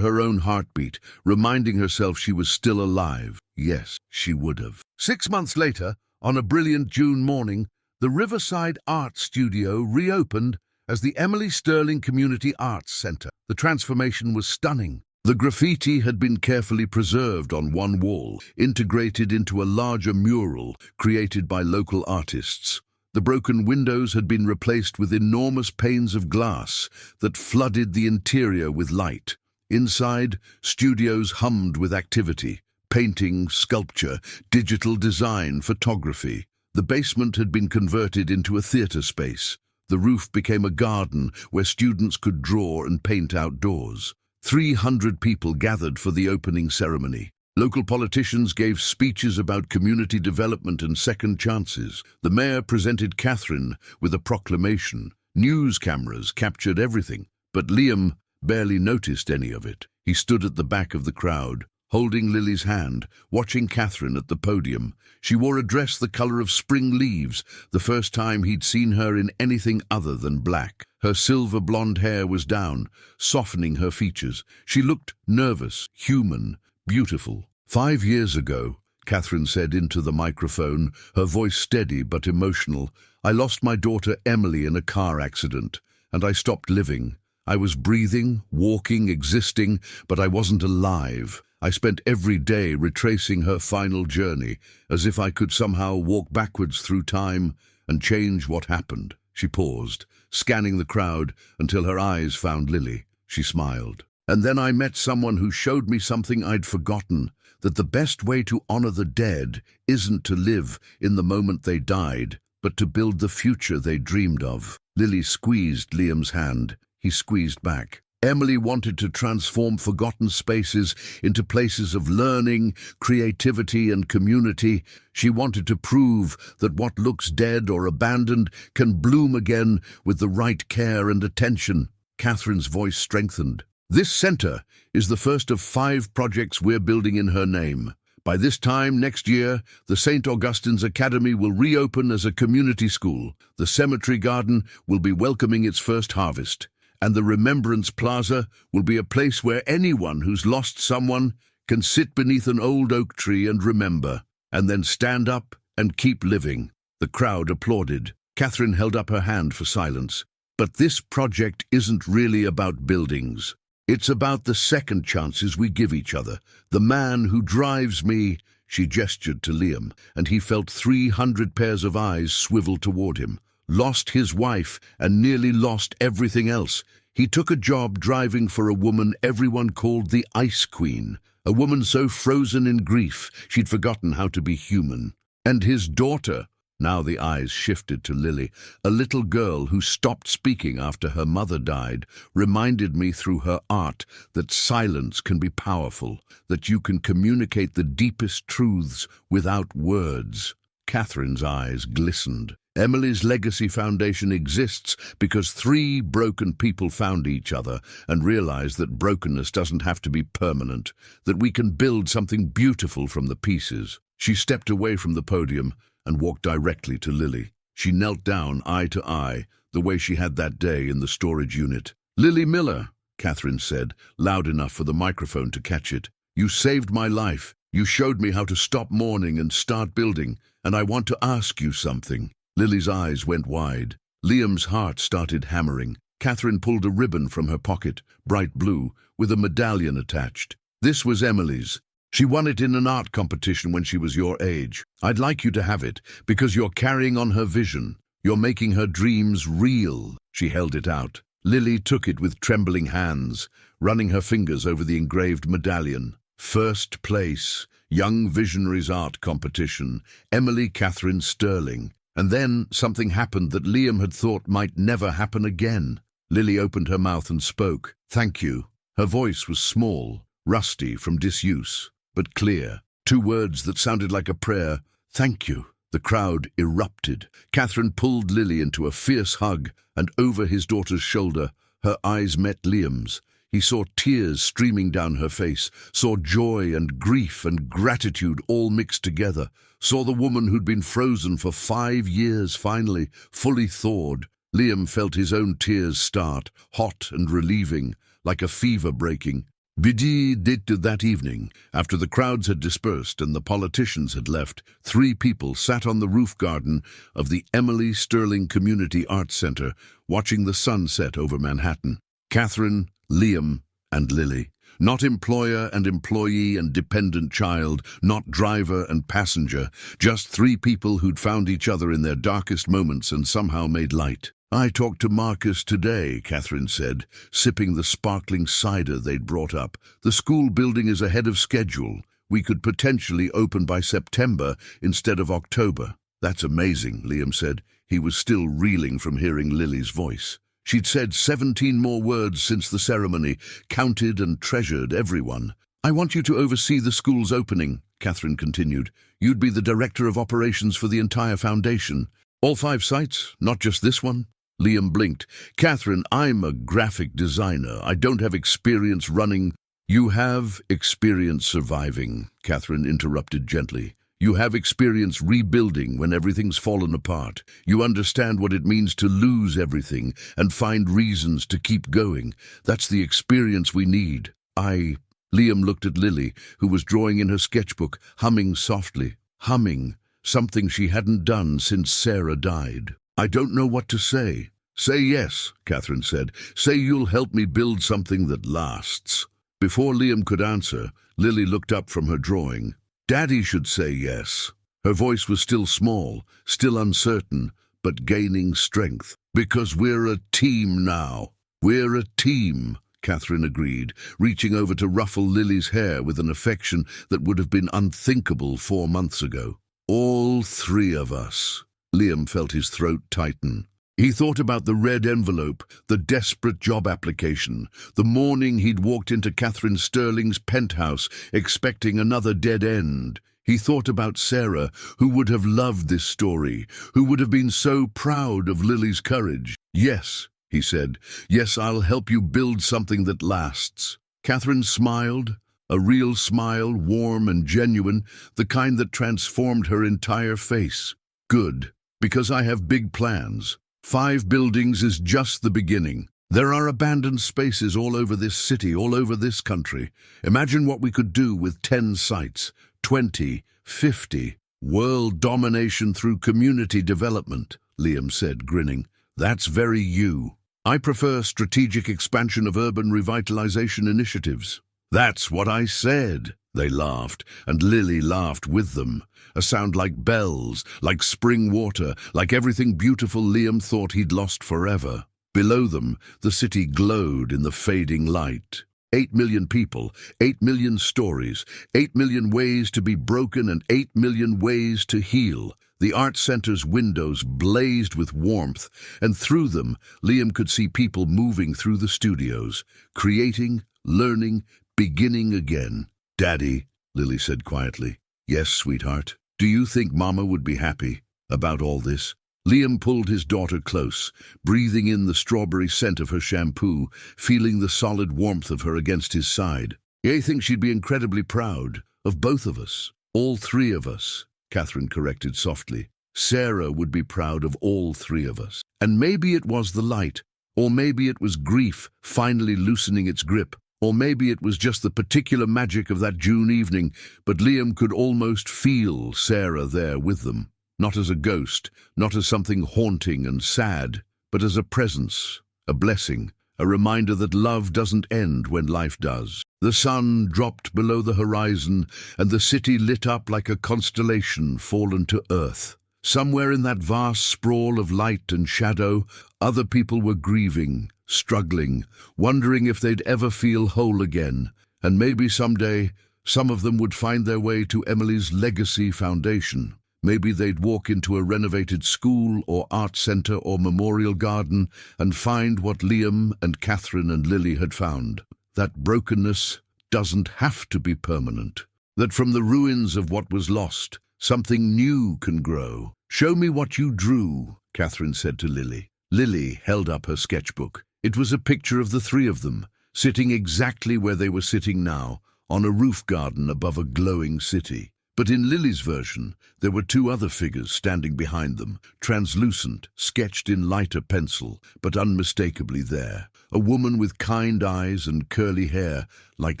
her own heartbeat, reminding herself she was still alive. Yes, she would have. 6 months later, on a brilliant June morning, the Riverside Art Studio reopened as the Emily Sterling Community Arts Center. The transformation was stunning. The graffiti had been carefully preserved on one wall, integrated into a larger mural created by local artists. The broken windows had been replaced with enormous panes of glass that flooded the interior with light. Inside, studios hummed with activity: painting, sculpture, digital design, photography. The basement had been converted into a theater space. The roof became a garden where students could draw and paint outdoors. 300 people gathered for the opening ceremony. Local politicians gave speeches about community development and second chances. The mayor presented Catherine with a proclamation. News cameras captured everything, but Liam barely noticed any of it. He stood at the back of the crowd, holding Lily's hand, watching Catherine at the podium. She wore a dress the color of spring leaves, the first time he'd seen her in anything other than black. Her silver blonde hair was down, softening her features. She looked nervous, human, beautiful. 5 years ago, Catherine said into the microphone, her voice steady but emotional, I lost my daughter Emily in a car accident, and I stopped living. I was breathing, walking, existing, but I wasn't alive. I spent every day retracing her final journey, as if I could somehow walk backwards through time and change what happened. She paused, scanning the crowd until her eyes found Lily. She smiled. And then I met someone who showed me something I'd forgotten, that the best way to honor the dead isn't to live in the moment they died, but to build the future they dreamed of. Lily squeezed Liam's hand. He squeezed back. Emily wanted to transform forgotten spaces into places of learning, creativity, and community. She wanted to prove that what looks dead or abandoned can bloom again with the right care and attention. Catherine's voice strengthened. This center is the first of 5 projects we're building in her name. By this time next year, the St. Augustine's Academy will reopen as a community school. The cemetery garden will be welcoming its first harvest. And the Remembrance Plaza will be a place where anyone who's lost someone can sit beneath an old oak tree and remember, and then stand up and keep living. The crowd applauded. Catherine held up her hand for silence. But this project isn't really about buildings. It's about the second chances we give each other. The man who drives me, she gestured to Liam, and he felt 300 pairs of eyes swivel toward him. Lost his wife and nearly lost everything else. He took a job driving for a woman everyone called the Ice Queen, a woman so frozen in grief she'd forgotten how to be human. And his daughter, now the eyes shifted to Lily, a little girl who stopped speaking after her mother died, reminded me through her art that silence can be powerful, that you can communicate the deepest truths without words. Catherine's eyes glistened. Emily's Legacy Foundation exists because 3 broken people found each other and realized that brokenness doesn't have to be permanent, that we can build something beautiful from the pieces. She stepped away from the podium and walked directly to Lily. She knelt down, eye to eye, the way she had that day in the storage unit. "Lily Miller," Catherine said, loud enough for the microphone to catch it. "You saved my life. You showed me how to stop mourning and start building, and I want to ask you something." Lily's eyes went wide. Liam's heart started hammering. Catherine pulled a ribbon from her pocket, bright blue, with a medallion attached. This was Emily's. She won it in an art competition when she was your age. I'd like you to have it, because you're carrying on her vision. You're making her dreams real. She held it out. Lily took it with trembling hands, running her fingers over the engraved medallion. First place, Young Visionaries Art Competition, Emily Catherine Sterling. And then something happened that Liam had thought might never happen again. Lily opened her mouth and spoke. Thank you. Her voice was small, rusty from disuse, but clear. 2 words that sounded like a prayer. Thank you. The crowd erupted. Catherine pulled Lily into a fierce hug, and over his daughter's shoulder, her eyes met Liam's. He saw tears streaming down her face, saw joy and grief and gratitude all mixed together, saw the woman who'd been frozen for 5 years finally, fully thawed. Liam felt his own tears start, hot and relieving, like a fever breaking. Midi did that evening, after the crowds had dispersed and the politicians had left, 3 people sat on the roof garden of the Emily Sterling Community Arts Center, watching the sun set over Manhattan. Catherine, Liam, and Lily. Not employer and employee and dependent child, not driver and passenger, just 3 people who'd found each other in their darkest moments and somehow made light. I talked to Marcus today, Catherine said, sipping the sparkling cider they'd brought up. The school building is ahead of schedule. We could potentially open by September instead of October. That's amazing, Liam said. He was still reeling from hearing Lily's voice. She'd said 17 more words since the ceremony, counted and treasured everyone. I want you to oversee the school's opening, Catherine continued. You'd be the director of operations for the entire foundation. All 5 sites, not just this one? Liam blinked. Catherine, I'm a graphic designer. I don't have experience running. You have experience surviving, Catherine interrupted gently. You have experience rebuilding when everything's fallen apart. You understand what it means to lose everything and find reasons to keep going. That's the experience we need. Liam looked at Lily, who was drawing in her sketchbook, humming softly. Humming, something she hadn't done since Sarah died. I don't know what to say. Say yes, Catherine said. Say you'll help me build something that lasts. Before Liam could answer, Lily looked up from her drawing. Daddy should say yes. Her voice was still small, still uncertain, but gaining strength. Because we're a team now. We're a team, Catherine agreed, reaching over to ruffle Lily's hair with an affection that would have been unthinkable 4 months ago. All 3 of us. Liam felt his throat tighten. He thought about the red envelope, the desperate job application, the morning he'd walked into Catherine Sterling's penthouse, expecting another dead end. He thought about Sarah, who would have loved this story, who would have been so proud of Lily's courage. Yes, he said. Yes, I'll help you build something that lasts. Catherine smiled, a real smile, warm and genuine, the kind that transformed her entire face. Good, because I have big plans. 5 buildings is just the beginning. There are abandoned spaces all over this city, all over this country. Imagine what we could do with 10 sites, 20, 50. World domination through community development, Liam said, grinning. That's very you. I prefer strategic expansion of urban revitalization initiatives. That's what I said. They laughed, and Lily laughed with them. A sound like bells, like spring water, like everything beautiful Liam thought he'd lost forever. Below them, the city glowed in the fading light. 8 million people, 8 million stories, 8 million ways to be broken and 8 million ways to heal. The art center's windows blazed with warmth, and through them, Liam could see people moving through the studios, creating, learning, beginning again. Daddy, Lily said quietly. Yes, sweetheart. Do you think Mama would be happy about all this? Liam pulled his daughter close, breathing in the strawberry scent of her shampoo, feeling the solid warmth of her against his side. I think she'd be incredibly proud of both of us. All 3 of us, Catherine corrected softly. Sarah would be proud of all 3 of us. And maybe it was the light, or maybe it was grief finally loosening its grip. Or maybe it was just the particular magic of that June evening, but Liam could almost feel Sarah there with them. Not as a ghost, not as something haunting and sad, but as a presence, a blessing, a reminder that love doesn't end when life does. The sun dropped below the horizon, and the city lit up like a constellation fallen to earth. Somewhere in that vast sprawl of light and shadow, other people were grieving, struggling, wondering if they'd ever feel whole again. And maybe someday, some of them would find their way to Emily's legacy foundation. Maybe they'd walk into a renovated school or art center or memorial garden and find what Liam and Catherine and Lily had found. That brokenness doesn't have to be permanent. That from the ruins of what was lost, something new can grow. "Show me what you drew," Catherine said to Lily. Lily held up her sketchbook. It was a picture of the three of them, sitting exactly where they were sitting now, on a roof garden above a glowing city. But in Lily's version, there were two other figures standing behind them, translucent, sketched in lighter pencil, but unmistakably there. A woman with kind eyes and curly hair, like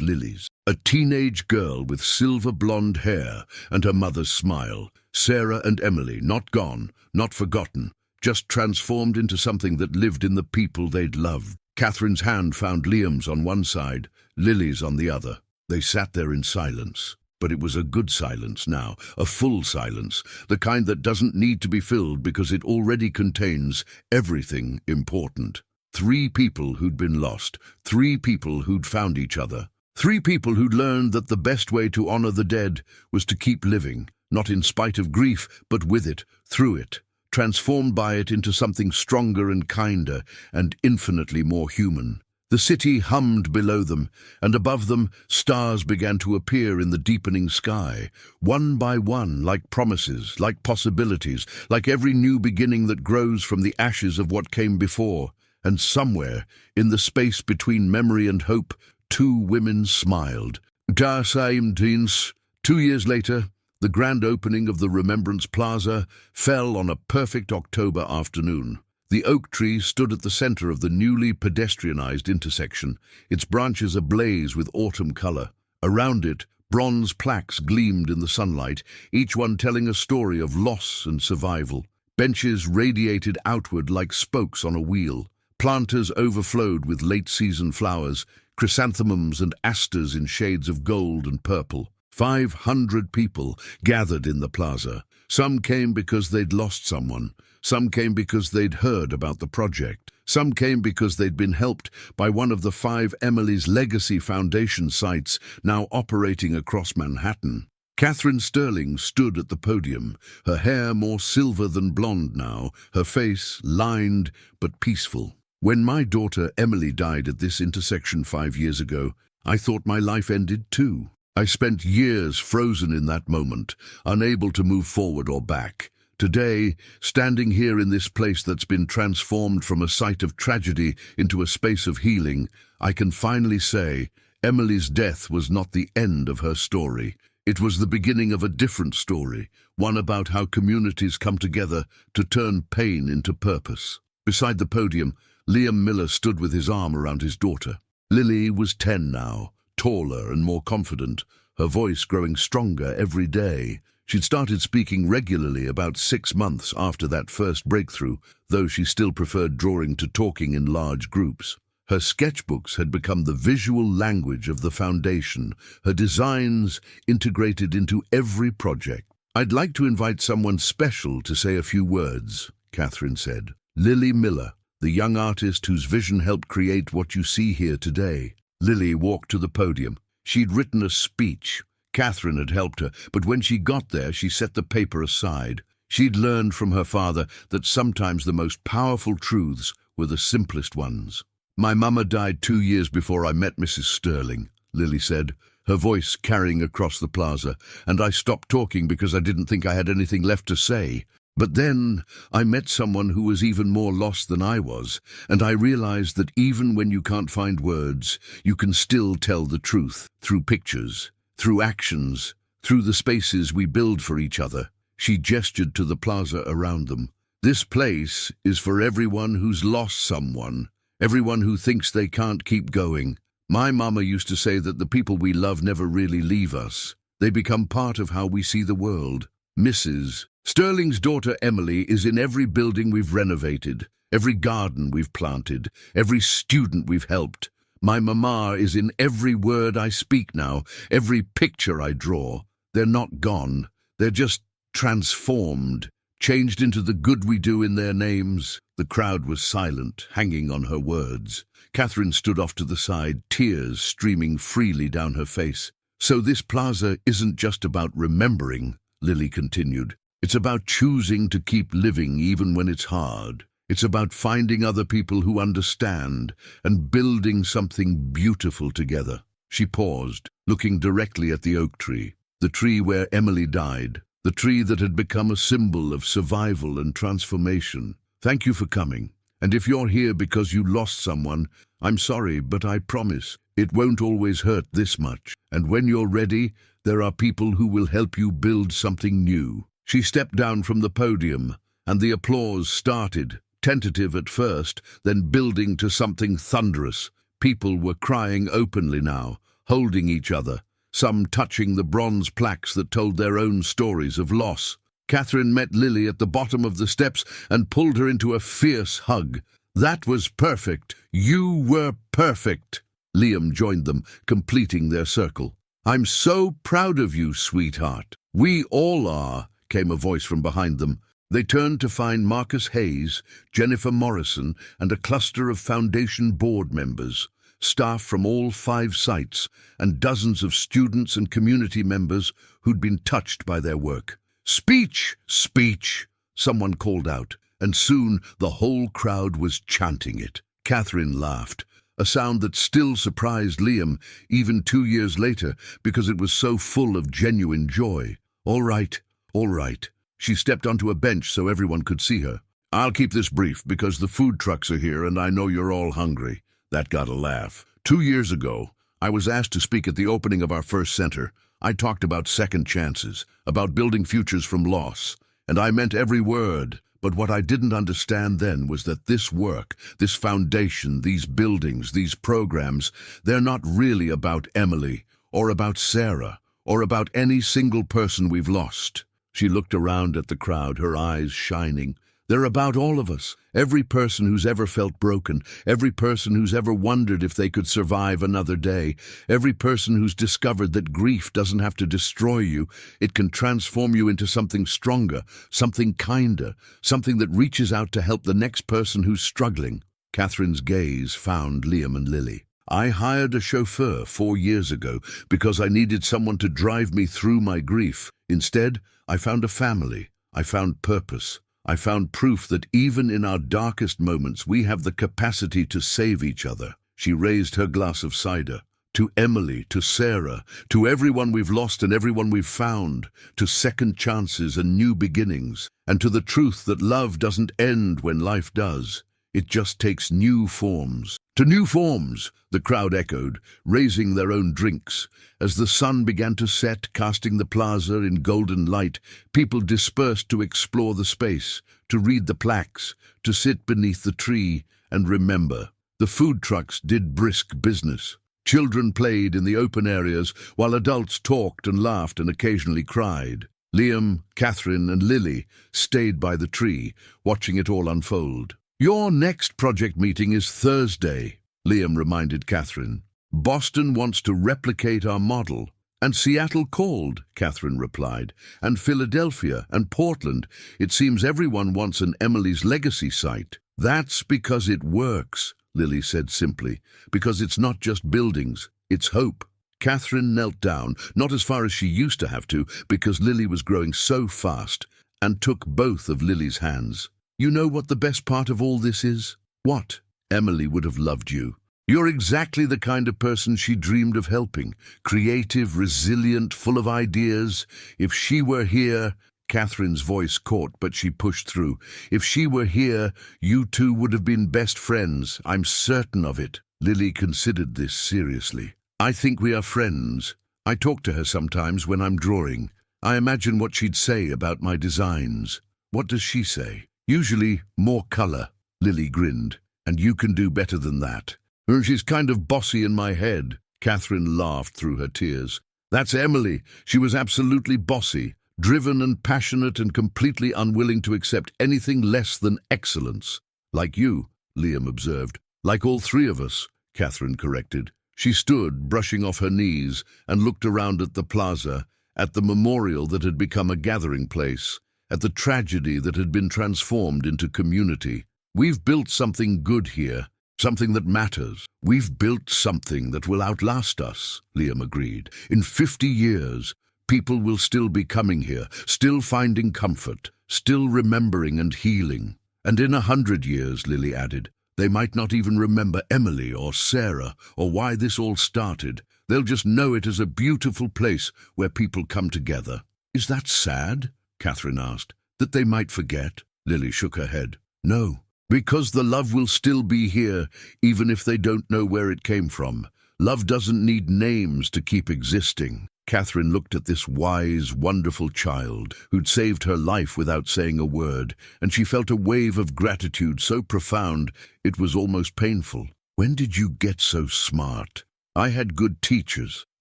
Lily's. A teenage girl with silver blonde hair and her mother's smile. Sarah and Emily, not gone, not forgotten, just transformed into something that lived in the people they'd loved. Catherine's hand found Liam's on one side, Lily's on the other. They sat there in silence. But it was a good silence now, a full silence, the kind that doesn't need to be filled because it already contains everything important. Three people who'd been lost, three people who'd found each other, three people who'd learned that the best way to honor the dead was to keep living, not in spite of grief, but with it, through it, transformed by it into something stronger and kinder and infinitely more human. The city hummed below them, and above them stars began to appear in the deepening sky, one by one, like promises, like possibilities, like every new beginning that grows from the ashes of what came before. And somewhere, in the space between memory and hope, two women smiled. "Da same teens." 2 years later, the grand opening of the Remembrance Plaza fell on a perfect October afternoon. The oak tree stood at the center of the newly pedestrianized intersection, its branches ablaze with autumn color. Around it, bronze plaques gleamed in the sunlight, each one telling a story of loss and survival. Benches radiated outward like spokes on a wheel. Planters overflowed with late-season flowers, chrysanthemums and asters in shades of gold and purple. 500 people gathered in the plaza. Some came because they'd lost someone. Some came because they'd heard about the project. Some came because they'd been helped by one of the 5 Emily's Legacy Foundation sites now operating across Manhattan. Catherine Sterling stood at the podium, her hair more silver than blonde now, her face lined but peaceful. "When my daughter Emily died at this intersection 5 years ago, I thought my life ended too. I spent years frozen in that moment, unable to move forward or back. Today, standing here in this place that's been transformed from a site of tragedy into a space of healing, I can finally say Emily's death was not the end of her story. It was the beginning of a different story, one about how communities come together to turn pain into purpose." Beside the podium, Liam Miller stood with his arm around his daughter. Lily was 10 now, taller and more confident, her voice growing stronger every day. She'd started speaking regularly about 6 months after that first breakthrough, though she still preferred drawing to talking in large groups. Her sketchbooks had become the visual language of the foundation, her designs integrated into every project. "I'd like to invite someone special to say a few words," Catherine said. "Lily Miller, the young artist whose vision helped create what you see here today." Lily walked to the podium. She'd written a speech. Catherine had helped her, but when she got there, she set the paper aside. She'd learned from her father that sometimes the most powerful truths were the simplest ones. "My mama died 2 years before I met Mrs. Sterling," Lily said, her voice carrying across the plaza, "and I stopped talking because I didn't think I had anything left to say. But then I met someone who was even more lost than I was, and I realized that even when you can't find words, you can still tell the truth, through pictures, through actions, through the spaces we build for each other." She gestured to the plaza around them. "This place is for everyone who's lost someone, everyone who thinks they can't keep going. My mama used to say that the people we love never really leave us. They become part of how we see the world." Mrs. Sterling's daughter Emily is in every building we've renovated, every garden we've planted, every student we've helped. My mama is in every word I speak now, every picture I draw. They're not gone. They're just transformed, changed into the good we do in their names. The crowd was silent, hanging on her words. Catherine stood off to the side, tears streaming freely down her face. So this plaza isn't just about remembering, Lily continued. It's about choosing to keep living even when it's hard. It's about finding other people who understand and building something beautiful together. She paused, looking directly at the oak tree, the tree where Emily died, the tree that had become a symbol of survival and transformation. Thank you for coming. And if you're here because you lost someone, I'm sorry, but I promise it won't always hurt this much. And when you're ready, there are people who will help you build something new. She stepped down from the podium, and the applause started, tentative at first, then building to something thunderous. People were crying openly now, holding each other, some touching the bronze plaques that told their own stories of loss. Catherine met Lily at the bottom of the steps and pulled her into a fierce hug. That was perfect. You were perfect. Liam joined them, completing their circle. I'm so proud of you, sweetheart. We all are, came a voice from behind them. They turned to find Marcus Hayes, Jennifer Morrison, and a cluster of Foundation board members, staff from all 5 sites, and dozens of students and community members who'd been touched by their work. Speech! Speech! Someone called out, and soon the whole crowd was chanting it. Catherine laughed, a sound that still surprised Liam, even 2 years later, because it was so full of genuine joy. All right, all right. She stepped onto a bench so everyone could see her. I'll keep this brief because the food trucks are here and I know you're all hungry. That got a laugh. 2 years ago, I was asked to speak at the opening of our first center. I talked about second chances, about building futures from loss, and I meant every word. But what I didn't understand then was that this work, this foundation, these buildings, these programs, they're not really about Emily, or about Sarah, or about any single person we've lost. She looked around at the crowd, her eyes shining. They're about all of us, every person who's ever felt broken, every person who's ever wondered if they could survive another day, every person who's discovered that grief doesn't have to destroy you, it can transform you into something stronger, something kinder, something that reaches out to help the next person who's struggling. Catherine's gaze found Liam and Lily. I hired a chauffeur 4 years ago because I needed someone to drive me through my grief. Instead, I found a family. I found purpose. I found proof that even in our darkest moments we have the capacity to save each other. She raised her glass of cider. To Emily, to Sarah, to everyone we've lost and everyone we've found, to second chances and new beginnings, and to the truth that love doesn't end when life does. It just takes new forms. To new forms, the crowd echoed, raising their own drinks. As the sun began to set, casting the plaza in golden light, people dispersed to explore the space, to read the plaques, to sit beneath the tree and remember. The food trucks did brisk business. Children played in the open areas, while adults talked and laughed and occasionally cried. Liam, Catherine, and Lily stayed by the tree, watching it all unfold. Your next project meeting is Thursday, Liam reminded Catherine. Boston wants to replicate our model. And Seattle called, Catherine replied. And Philadelphia and Portland. It seems everyone wants an Emily's Legacy site. That's because it works, Lily said simply. Because it's not just buildings, it's hope. Catherine knelt down, not as far as she used to have to, because Lily was growing so fast, and took both of Lily's hands. You know what the best part of all this is? What? Emily would have loved you. You're exactly the kind of person she dreamed of helping. Creative, resilient, full of ideas. If she were here, Catherine's voice caught, but she pushed through. If she were here, you two would have been best friends. I'm certain of it. Lily considered this seriously. I think we are friends. I talk to her sometimes when I'm drawing. I imagine what she'd say about my designs. What does she say? Usually more color, Lily grinned, and you can do better than that. She's kind of bossy in my head. Catherine laughed through her tears. That's Emily. She was absolutely bossy. driven and passionate and completely unwilling to accept anything less than excellence. Like you, Liam observed. Like all three of us, Catherine corrected. She stood, brushing off her knees, and looked around at the plaza, at the memorial that had become a gathering place, at the tragedy that had been transformed into community. We've built something good here, something that matters. We've built something that will outlast us, Liam agreed. In 50 years, people will still be coming here, still finding comfort, still remembering and healing. And in 100 years, Lily added, they might not even remember Emily or Sarah or why this all started. They'll just know it as a beautiful place where people come together. Is that sad? Catherine asked. That they might forget? Lily shook her head. No, because the love will still be here, even if they don't know where it came from. Love doesn't need names to keep existing. Catherine looked at this wise, wonderful child who'd saved her life without saying a word, and she felt a wave of gratitude so profound it was almost painful. When did you get so smart? I had good teachers.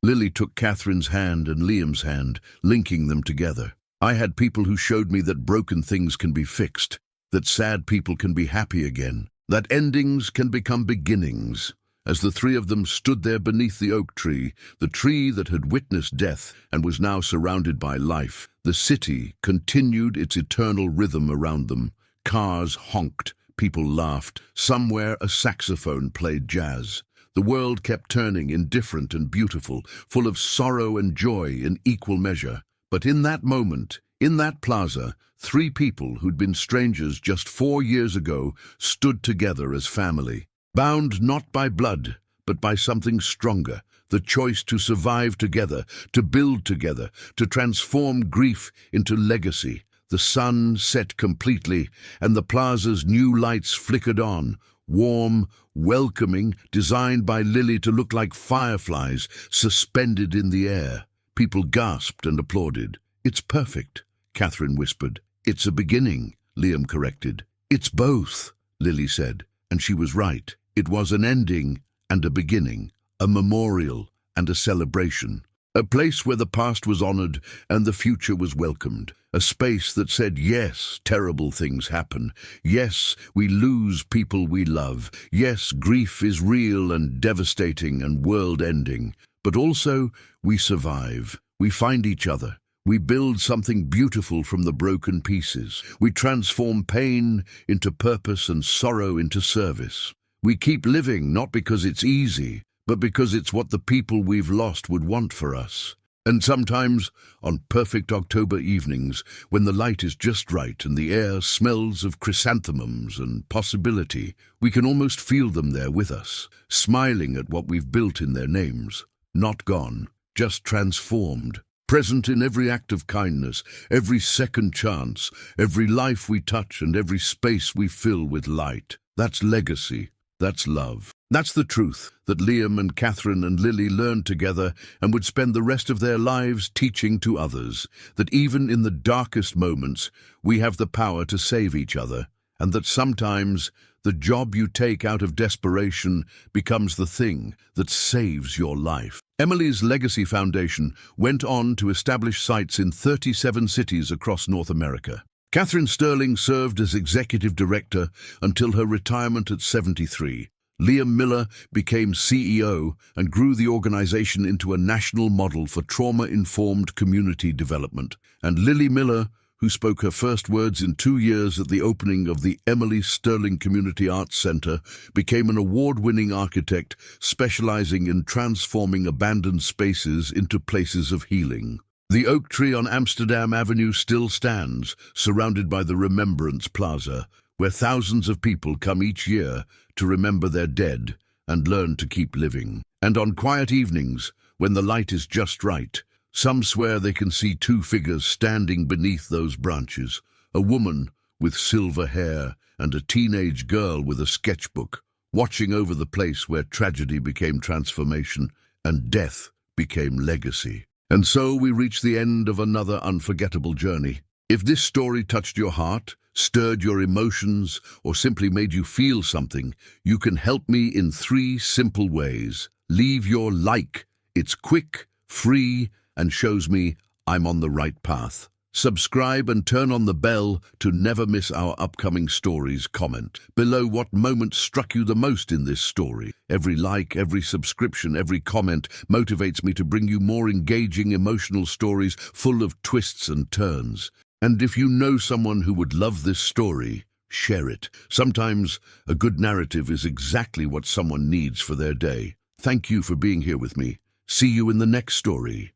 Lily took Catherine's hand and Liam's hand, linking them together. I had people who showed me that broken things can be fixed, that sad people can be happy again, that endings can become beginnings. As the three of them stood there beneath the oak tree, the tree that had witnessed death and was now surrounded by life, the city continued its eternal rhythm around them. Cars honked, people laughed, somewhere a saxophone played jazz. The world kept turning, indifferent and beautiful, full of sorrow and joy in equal measure. But in that moment, in that plaza, three people who'd been strangers just 4 years ago stood together as family. Bound not by blood, but by something stronger, the choice to survive together, to build together, to transform grief into legacy. The sun set completely, and the plaza's new lights flickered on, warm, welcoming, designed by Lily to look like fireflies suspended in the air. People gasped and applauded. It's perfect, Catherine whispered. It's a beginning, Liam corrected. It's both, Lily said, and she was right. It was an ending and a beginning, a memorial and a celebration, a place where the past was honored and the future was welcomed, a space that said, yes, terrible things happen. Yes, we lose people we love. Yes, grief is real and devastating and world-ending. But also, we survive. We find each other. We build something beautiful from the broken pieces. We transform pain into purpose and sorrow into service. We keep living not because it's easy, but because it's what the people we've lost would want for us. And sometimes, on perfect October evenings, when the light is just right and the air smells of chrysanthemums and possibility, we can almost feel them there with us, smiling at what we've built in their names. Not gone, just transformed. Present in every act of kindness, every second chance, every life we touch and every space we fill with light. That's legacy. That's love. That's the truth that Liam and Catherine and Lily learned together and would spend the rest of their lives teaching to others, that even in the darkest moments we have the power to save each other, and that sometimes the job you take out of desperation becomes the thing that saves your life. Emily's Legacy Foundation went on to establish sites in 37 cities across North America. Catherine Sterling served as executive director until her retirement at 73. Liam Miller became CEO and grew the organization into a national model for trauma-informed community development. And Lily Miller, who spoke her first words in 2 years at the opening of the Emily Sterling Community Arts Center, became an award-winning architect specializing in transforming abandoned spaces into places of healing. The oak tree on Amsterdam Avenue still stands, surrounded by the Remembrance Plaza, where thousands of people come each year to remember their dead and learn to keep living. And on quiet evenings, when the light is just right, some swear they can see two figures standing beneath those branches, a woman with silver hair and a teenage girl with a sketchbook, watching over the place where tragedy became transformation and death became legacy. And so we reach the end of another unforgettable journey. If this story touched your heart, stirred your emotions, or simply made you feel something, you can help me in 3 simple ways. Leave your like. It's quick, free, and shows me I'm on the right path. Subscribe and turn on the bell to never miss our upcoming stories. Comment below what moment struck you the most in this story. Every like, every subscription, every comment motivates me to bring you more engaging, emotional stories full of twists and turns. And if you know someone who would love this story, share it. Sometimes a good narrative is exactly what someone needs for their day. Thank you for being here with me. See you in the next story.